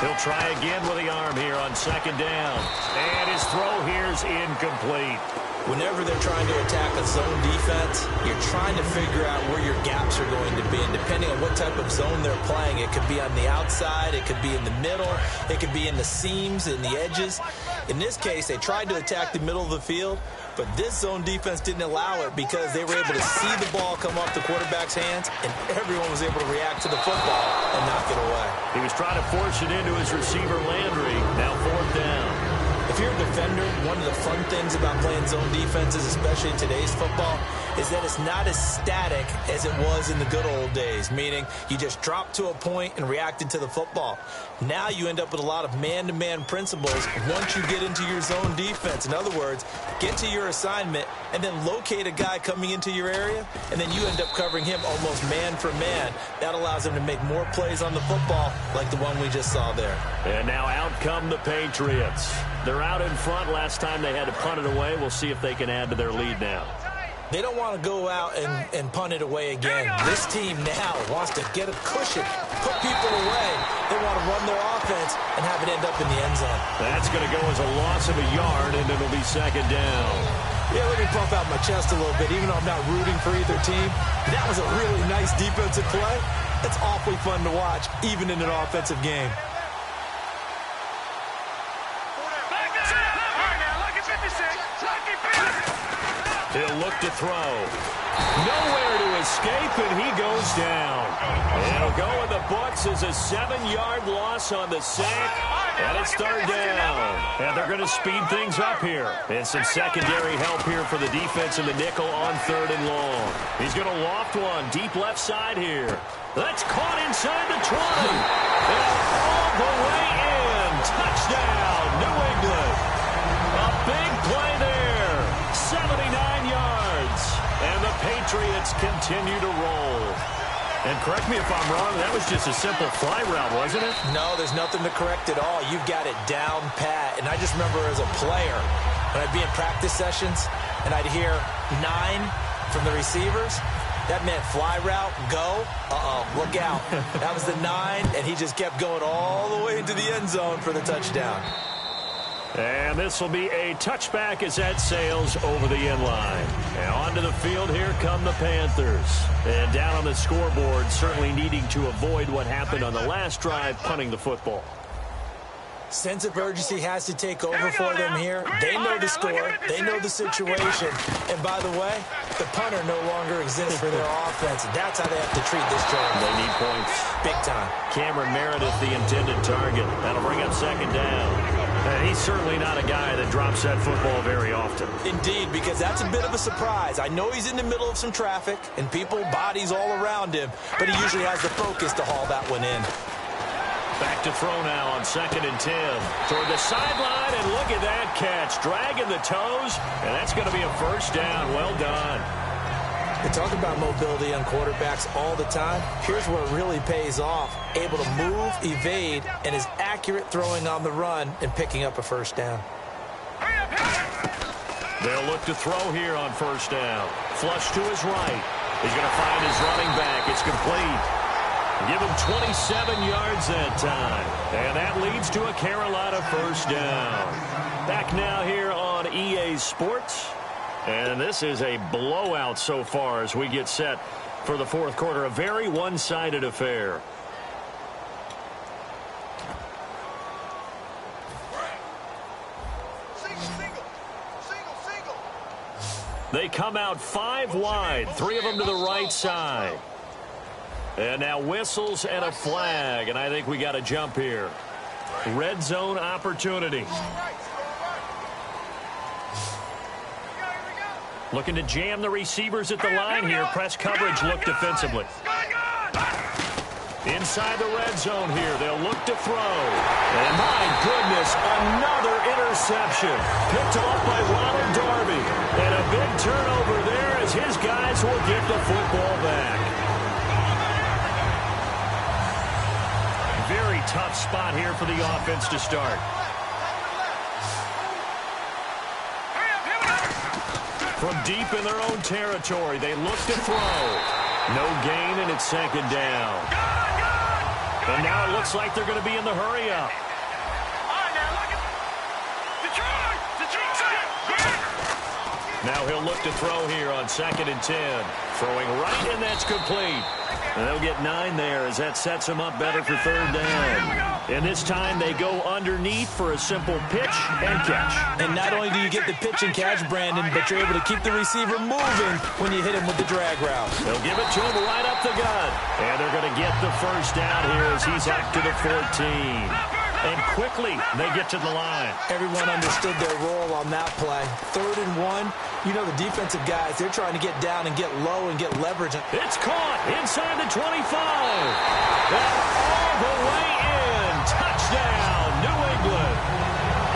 He'll try again with the arm here on 2nd down. And his throw here is incomplete. Whenever they're trying to attack a zone defense, you're trying to figure out where your gaps are going to be. And depending on what type of zone they're playing, it could be on the outside, it could be in the middle, it could be in the seams, in the edges. In this case, they tried to attack the middle of the field, but this zone defense didn't allow it because they were able to see the ball come off the quarterback's hands, and everyone was able to react to the football and knock it away. He was trying to force it into his receiver, Landry. Now 4th down. If you're a defender, one of the fun things about playing zone defenses, especially in today's football, is that it's not as static as it was in the good old days, meaning you just dropped to a point and reacted to the football. Now you end up with a lot of man-to-man principles once you get into your zone defense. In other words, get to your assignment and then locate a guy coming into your area, and then you end up covering him almost man for man. That allows him to make more plays on the football like the one we just saw there. And now out come the Patriots. They're out in front. Last time they had to punt it away. We'll see if they can add to their lead now. They don't want to go out and punt it away again. This team now wants to get a cushion, put people away. They want to run their offense and have it end up in the end zone. That's going to go as a loss of a yard, and it'll be 2nd down. Yeah, let me puff out my chest a little bit, even though I'm not rooting for either team. That was a really nice defensive play. It's awfully fun to watch, even in an offensive game. He'll look to throw. Nowhere to escape, and he goes down. It'll go in the books as a 7-yard loss on the sack, and it's 3rd down. And they're going to speed things up here. And some secondary help here for the defense in the nickel on 3rd and long. He's going to loft one deep left side here. That's caught inside the 20. And all the way in. Touchdown, New England. A big play there. 79 yards. And the Patriots continue to roll. And correct me if I'm wrong, that was just a simple fly route, wasn't it? No, there's nothing to correct at all. You've got it down pat. And I just remember as a player, when I'd be in practice sessions and I'd hear 9 from the receivers, that meant fly route, go, look out. That was the 9, and he just kept going all the way into the end zone for the touchdown. And this will be a touchback as that sails over the end line. And onto the field, here come the Panthers. And down on the scoreboard, certainly needing to avoid what happened on the last drive, punting the football. Sense of urgency has to take over for them here. They know the score. They know the situation. And by the way, the punter no longer exists for their offense. That's how they have to treat this drive. They need points. Big time. Cameron Meredith, the intended target. That'll bring up 2nd down. He's certainly not a guy that drops that football very often. Indeed, because that's a bit of a surprise. I know he's in the middle of some traffic and people, bodies all around him, but he usually has the focus to haul that one in. Back to throw now on 2nd and 10. Toward the sideline, and look at that catch. Dragging the toes, and that's going to be a 1st down. Well done. They talk about mobility on quarterbacks all the time. Here's where it really pays off. Able to move, evade, and is accurate throwing on the run and picking up a 1st down. They'll look to throw here on 1st down. Flush to his right. He's going to find his running back. It's complete. Give him 27 yards that time. And that leads to a Carolina 1st down. Back now here on EA Sports. And this is a blowout so far as we get set for the 4th quarter. A very one-sided affair. They come out 5 wide, 3 of them to the right side. And now whistles and a flag, and I think we got a jump here. Red zone opportunity. Looking to jam the receivers at the line here. Press coverage, look defensively. Inside the red zone here, they'll look to throw. And my goodness, another interception. Picked off by Ronald Darby. And a big turnover there as his guys will get the football back. Very tough spot here for the offense to start. From deep in their own territory, they look to throw. No gain, and it's 2nd down. And now it looks like they're going to be in the hurry-up. Now he'll look to throw here on 2nd and 10. Throwing right, and that's complete. And they'll get 9 there as that sets them up better for 3rd down. And this time they go underneath for a simple pitch and catch. And not only do you get the pitch and catch, Brandon, but you're able to keep the receiver moving when you hit him with the drag route. They'll give it to him right up the gut. And they're going to get the 1st down here as he's up to the 14. And quickly, they get to the line. Everyone understood their role on that play. 3rd and 1. You know the defensive guys, they're trying to get down and get low and get leverage. It's caught inside the 25. And all the way in. Touchdown, New England.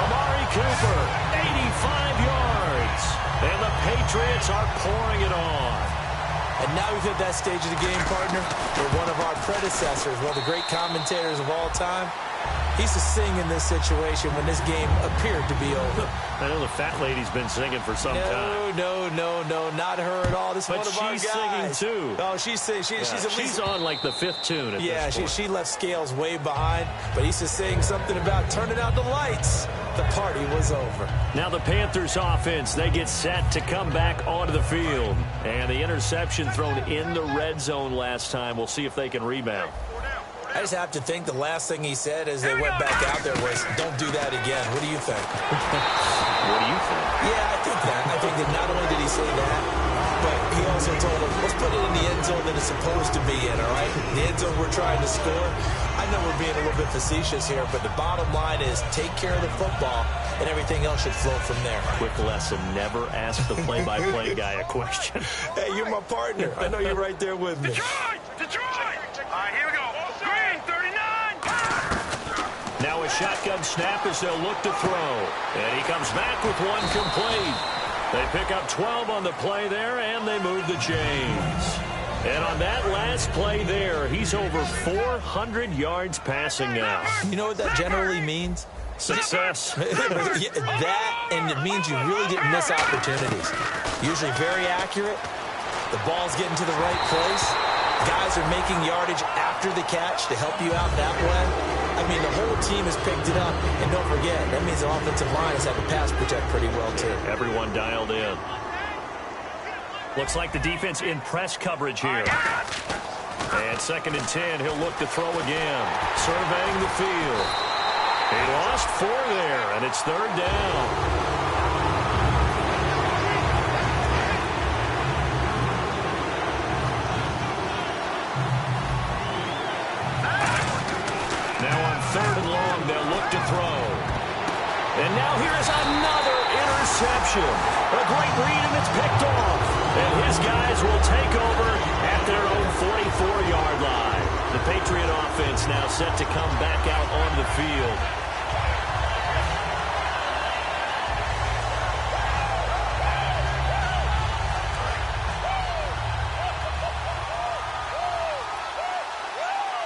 Amari Cooper, 85 yards. And the Patriots are pouring it on. And now we've hit that stage of the game, partner, where one of our predecessors, one of the great commentators of all time, he used to sing in this situation when this game appeared to be over. I know the fat lady's been singing for some time. No, not her at all. This is but one of our guys. She's singing too. Oh, she's at least... She's on like the 5th tune at this point. She left Scales way behind, but he used to sing something about turning out the lights. The party was over. Now the Panthers offense, they get set to come back onto the field. And the interception thrown in the red zone last time. We'll see if they can rebound. I just have to think the last thing he said as they went back out there was, don't do that again. What do you think? What do you think? Yeah, I think that. I think that not only did he say that, but he also told him, let's put it in the end zone that it's supposed to be in, all right? The end zone we're trying to score. I know we're being a little bit facetious here, but the bottom line is take care of the football, and everything else should flow from there. Quick lesson, never ask the play-by-play guy a question. Hey, you're my partner. I know you're right there with me. Detroit! All right, here we go. Green, 39! Now a shotgun snap as they'll look to throw. And he comes back with one complete. They pick up 12 on the play there, and they move the chains. And on that last play there, he's over 400 yards passing now. You know what that generally means? Success. That, and it means you really didn't miss opportunities. Usually very accurate. The ball's getting to the right place. Guys are making yardage after the catch to help you out that way. I mean, the whole team has picked it up. And don't forget, that means the offensive line has had to pass protect pretty well, too. Everyone dialed in. Looks like the defense in press coverage here. And 2nd and 10, he'll look to throw again. Surveying the field. He lost 4 there, and it's 3rd down. Now on 3rd and long, they'll look to throw. And now here's another interception. A great read, and it's picked off. And his guys will take over at their own 44-yard line. The Patriot offense now set to come back out on the field.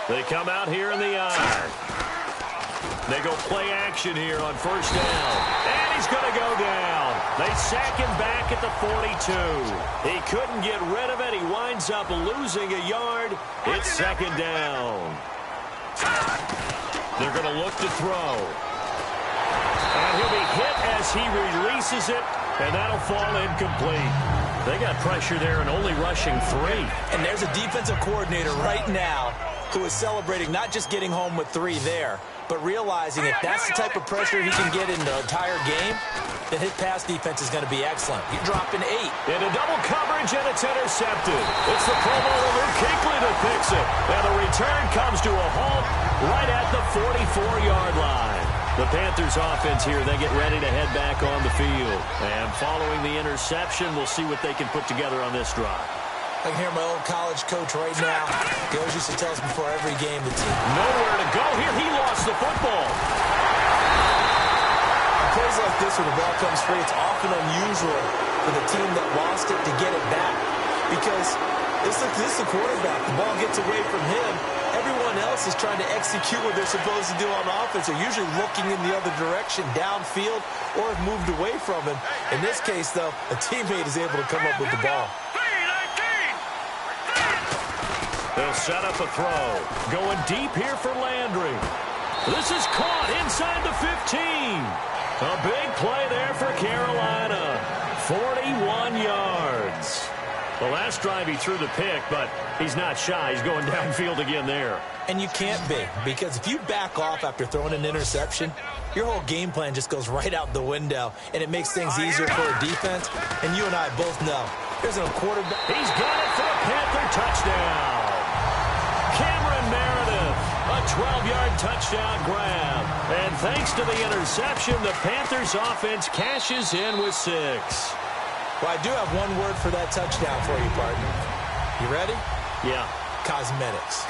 They come out here in the iron. They go play action here on 1st down. And he's going to go down. They sack him back at the 42. He couldn't get rid of it. He winds up losing a yard. It's 2nd down. They're going to look to throw. And he'll be hit as he releases it. And that'll fall incomplete. They got pressure there and only rushing 3. And there's a defensive coordinator right now who is celebrating not just getting home with 3 there, but realizing if that's the type of pressure he can get in the entire game, then his pass defense is going to be excellent. You're dropping 8. Into double coverage, and it's intercepted. It's the Pro Bowler Luke Kuechly that picks it. And the return comes to a halt right at the 44-yard line. The Panthers offense here, they get ready to head back on the field. And following the interception, we'll see what they can put together on this drive. I can hear my old college coach right now. He always used to tell us before every game the team. Nowhere to go here. He lost the football. Plays like this when the ball comes free, it's often unusual for the team that lost it to get it back. Because this is the quarterback. The ball gets away from him. Everyone else is trying to execute what they're supposed to do on offense. They're usually looking in the other direction, downfield, or have moved away from him. In this case, though, a teammate is able to come up with the ball. They'll set up a throw. Going deep here for Landry. This is caught inside the 15. A big play there for Carolina. 41 yards. The last drive he threw the pick, but he's not shy. He's going downfield again there. And you can't be, because if you back off after throwing an interception, your whole game plan just goes right out the window, and it makes things easier for a defense. And you and I both know, there's no quarterback. He's got it for a Panther touchdown. Cameron Meredith, a 12-yard touchdown grab. And thanks to the interception, the Panthers offense cashes in with 6. Well, I do have one word for that touchdown for you, partner. You ready? Yeah. Cosmetics.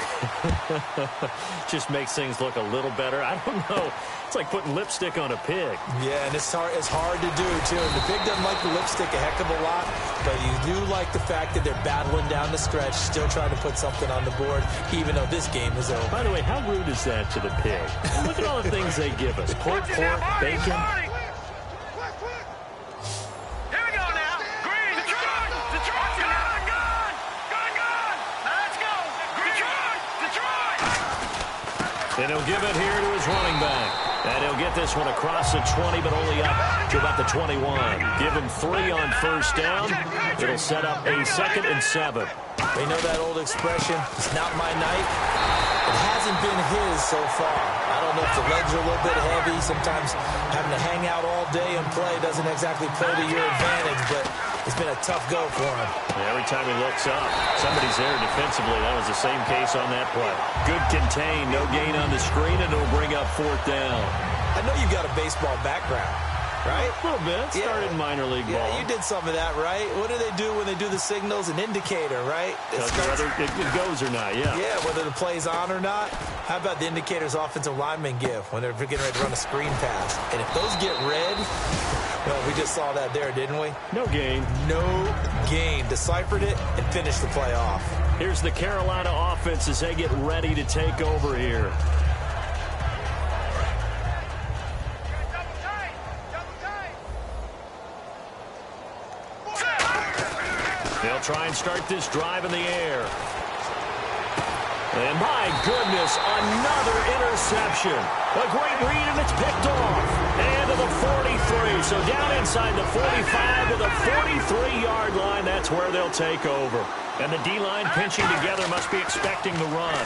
Just makes things look a little better. I don't know. It's like putting lipstick on a pig. Yeah, and it's hard to do, too. And the pig doesn't like the lipstick a heck of a lot, but you do like the fact that they're battling down the stretch, still trying to put something on the board, even though this game is over. By the way, how rude is that to the pig? Look at all the things they give us. Pork, bacon. And he'll give it here to his running back. And he'll get this one across the 20, but only up to about the 21. Give him 3 on first down. It'll set up a 2nd and 7. They know that old expression, it's not my night. It hasn't been his so far. I don't know if the legs are a little bit heavy. Sometimes having to hang out all day and play doesn't exactly play to your advantage, but it's been a tough go for him. Every time he looks up, somebody's there defensively. That was the same case on that play. Good contain, no gain on the screen, and it'll bring up 4th down. I know you've got a baseball background, right? A little bit. Started in minor league ball. Yeah, you did some of that, right? What do they do when they do the signals? An indicator, right? Whether it goes or not, yeah. Yeah, whether the play's on or not. How about the indicators offensive linemen give when they're getting ready to run a screen pass? And if those get red, well, we just saw that there, didn't we? No gain. No gain. Deciphered it and finished the play off. Here's the Carolina offense as they get ready to take over here. They'll try and start this drive in the air. And my goodness, another interception. A great read, and it's picked off. And to the 43. So down inside the 45 to the 43-yard line. That's where they'll take over. And the D-line pinching together must be expecting the run.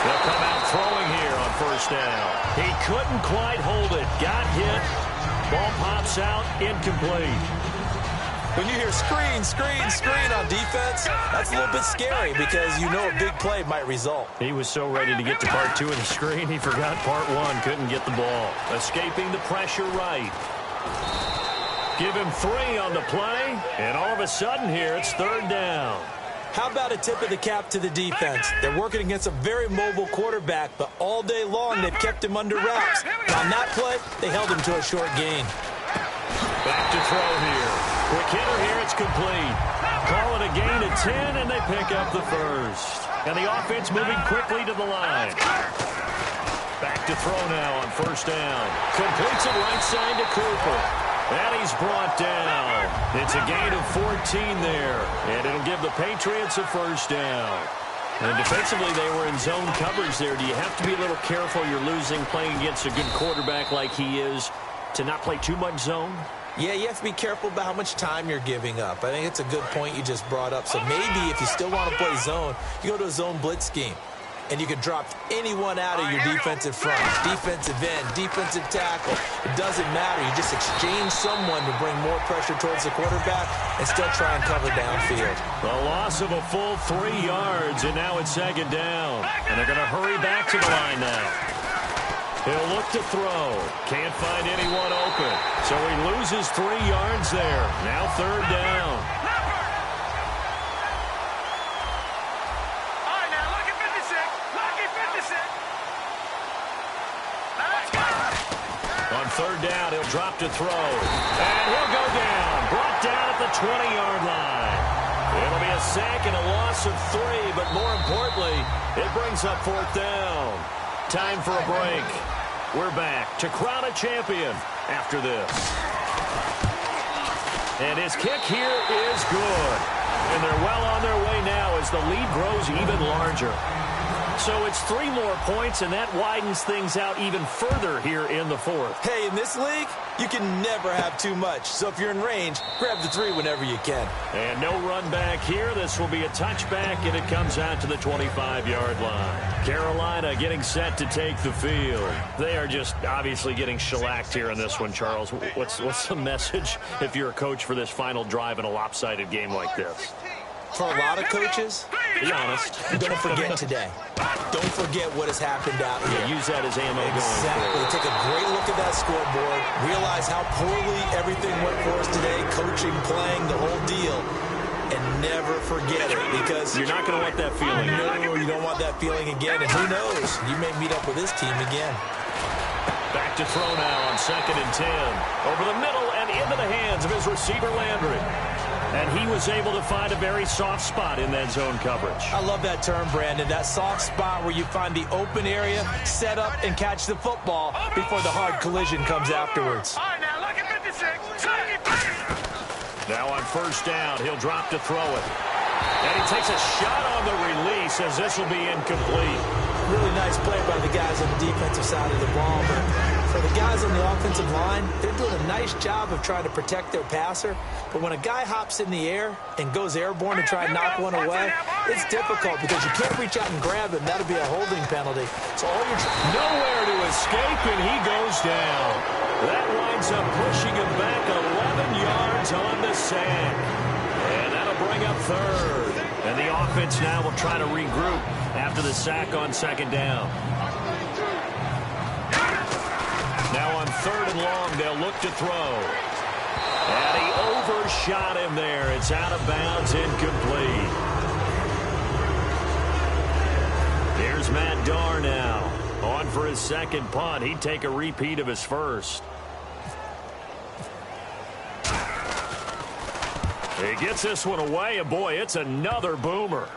They'll come out throwing here on first down. He couldn't quite hold it. Got hit. Ball pops out, incomplete. When you hear screen, screen, screen on defense, that's a little bit scary because you know a big play might result. He was so ready to get to part 2 of the screen, he forgot part 1, couldn't get the ball. Escaping the pressure right. Give him 3 on the play, and all of a sudden here, it's 3rd down. How about a tip of the cap to the defense? They're working against a very mobile quarterback, but all day long they've kept him under wraps. On that play, they held him to a short gain. Back to throw here. Quick hitter here, it's complete. Call it a gain of 10, and they pick up the first. And the offense moving quickly to the line. Back to throw now on first down. Completes it right side to Cooper. And he's brought down. It's a gain of 14 there. And it'll give the Patriots a first down. And defensively, they were in zone coverage there. Do you have to be a little careful you're losing playing against a good quarterback like he is to not play too much zone? Yeah, you have to be careful about how much time you're giving up. I think it's a good point you just brought up. So maybe if you still want to play zone, you go to a zone blitz scheme. And you can drop anyone out of your defensive front. Defensive end, defensive tackle. It doesn't matter. You just exchange someone to bring more pressure towards the quarterback and still try and cover downfield. The loss of a full 3 yards, and now it's 2nd down. And they're going to hurry back to the line now. He'll look to throw. Can't find anyone open. So he loses 3 yards there. Now 3rd down. All right, now look at 56. Look at 56. On 3rd down, he'll drop to throw. And he'll go down. Brought down at the 20-yard line. It'll be a sack and a loss of 3, but more importantly, it brings up 4th down. Time for a break. We're back to crown a champion after this. And his kick here is good. And they're well on their way now as the lead grows even larger. So it's 3 more points, and that widens things out even further here in the fourth. Hey, in this league, you can never have too much. So if you're in range, grab the 3 whenever you can. And no run back here. This will be a touchback, and it comes out to the 25-yard line. Carolina getting set to take the field. They are just obviously getting shellacked here in this one, Charles. What's the message if you're a coach for this final drive in a lopsided game like this? For a lot of coaches, be honest, don't forget today. Don't forget what has happened out here. Yeah, use that as ammo exactly. going forward. Take a great look at that scoreboard. Realize how poorly everything went for us today. Coaching, playing, the whole deal. And never forget it, because you're not going to want that feeling. No, you don't want that feeling again. And who knows? You may meet up with this team again. Back to throw now on 2nd and 10. Over the middle and into the hands of his receiver, Landry. And he was able to find a very soft spot in that zone coverage. I love that term, Brandon. That soft spot where you find the open area, set up, and catch the football before the hard collision comes afterwards. All right, now look at 56. Now on 1st down, he'll drop to throw it. And he takes a shot on the release as this will be incomplete. Really nice play by the guys on the defensive side of the ball. But for the guys on the offensive line, they're doing a nice job of trying to protect their passer. But when a guy hops in the air and goes airborne to try and knock one away, it's difficult because you can't reach out and grab him. That'll be a holding penalty. So all you're nowhere to escape, and he goes down. That winds up pushing him back 11 yards on the sack. And that'll bring up 3rd. And the offense now will try to regroup after the sack on 2nd down. Now on 3rd and long, they'll look to throw. And he overshot him there. It's out of bounds, incomplete. Here's Matt Darr now. On for his 2nd punt. He'd take a repeat of his first. He gets this one away, and boy, it's another boomer.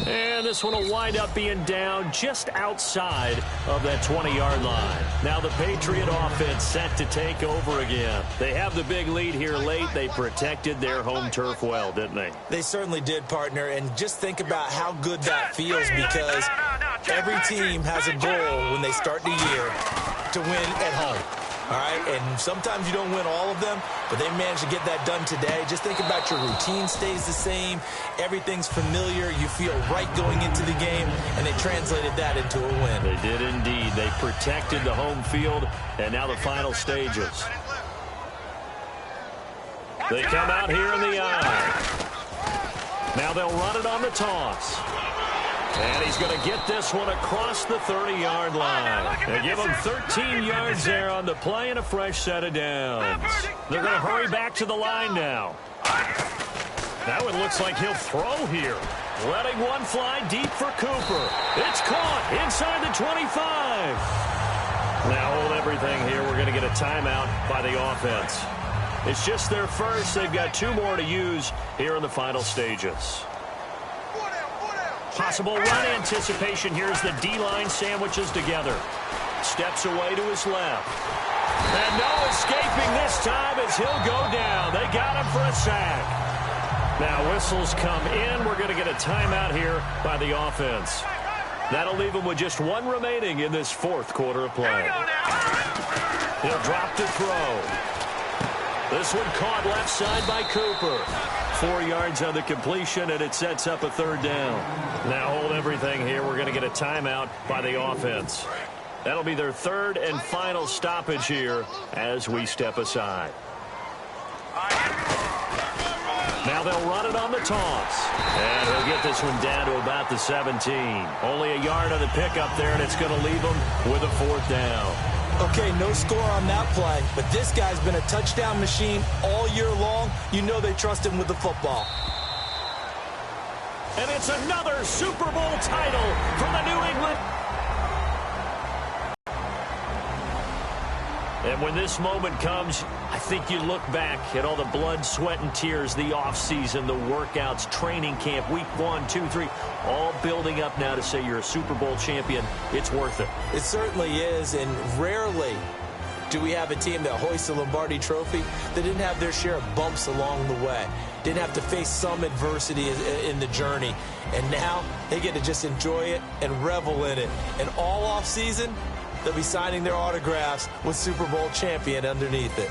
And this one will wind up being down just outside of that 20-yard line. Now the Patriot offense set to take over again. They have the big lead here late. They protected their home turf well, didn't they? They certainly did, partner. And just think about how good that feels, because every team has a goal when they start the year to win at home. All right, and sometimes you don't win all of them, but they managed to get that done today. Just think about your routine stays the same. Everything's familiar. You feel right going into the game, and they translated that into a win. They did indeed. They protected the home field, and now the final stages. They come out here in the eye. Now they'll run it on the toss. And he's going to get this one across the 30-yard line. They give him 13 yards there on the play and a fresh set of downs. They're going to hurry back to the line now. Now it looks like he'll throw here. Letting one fly deep for Cooper. It's caught inside the 25. Now hold everything here. We're going to get a timeout by the offense. It's just their first. They've got 2 more to use here in the final stages. Possible run anticipation. Here's the D-line sandwiches together. Steps away to his left. And no escaping this time as he'll go down. They got him for a sack. Now whistles come in. We're going to get a timeout here by the offense. That'll leave him with just 1 remaining in this 4th quarter of play. He'll drop to throw. This one caught left side by Cooper. 4 yards on the completion, and it sets up a 3rd down. Now hold everything here. We're going to get a timeout by the offense. That'll be their 3rd and final stoppage here as we step aside. Now they'll run it on the toss. And he'll get this one down to about the 17. Only a yard on the pickup there, and it's going to leave him with a 4th down. Okay, no score on that play, but this guy's been a touchdown machine all year long. You know they trust him with the football. And it's another Super Bowl title for the New England. And when this moment comes, I think you look back at all the blood, sweat, and tears, the offseason, the workouts, training camp, week 1, 2, 3, all building up now to say you're a Super Bowl champion. It's worth it. It certainly is, and rarely Do we have a team that hoists the Lombardi Trophy that didn't have their share of bumps along the way, didn't have to face some adversity in the journey, and now they get to just enjoy it and revel in it? And all offseason, they'll be signing their autographs with Super Bowl champion underneath it.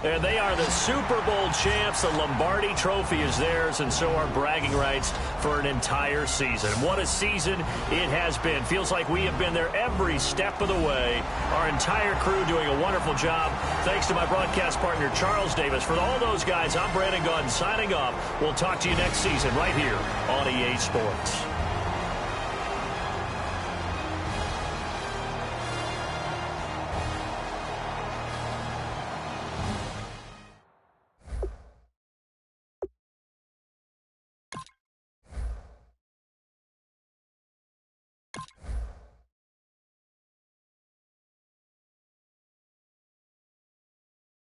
And they are the Super Bowl champs. The Lombardi Trophy is theirs, and so are bragging rights for an entire season. What a season it has been. Feels like we have been there every step of the way. Our entire crew doing a wonderful job. Thanks to my broadcast partner, Charles Davis. For all those guys, I'm Brandon Gaudin signing off. We'll talk to you next season right here on EA Sports.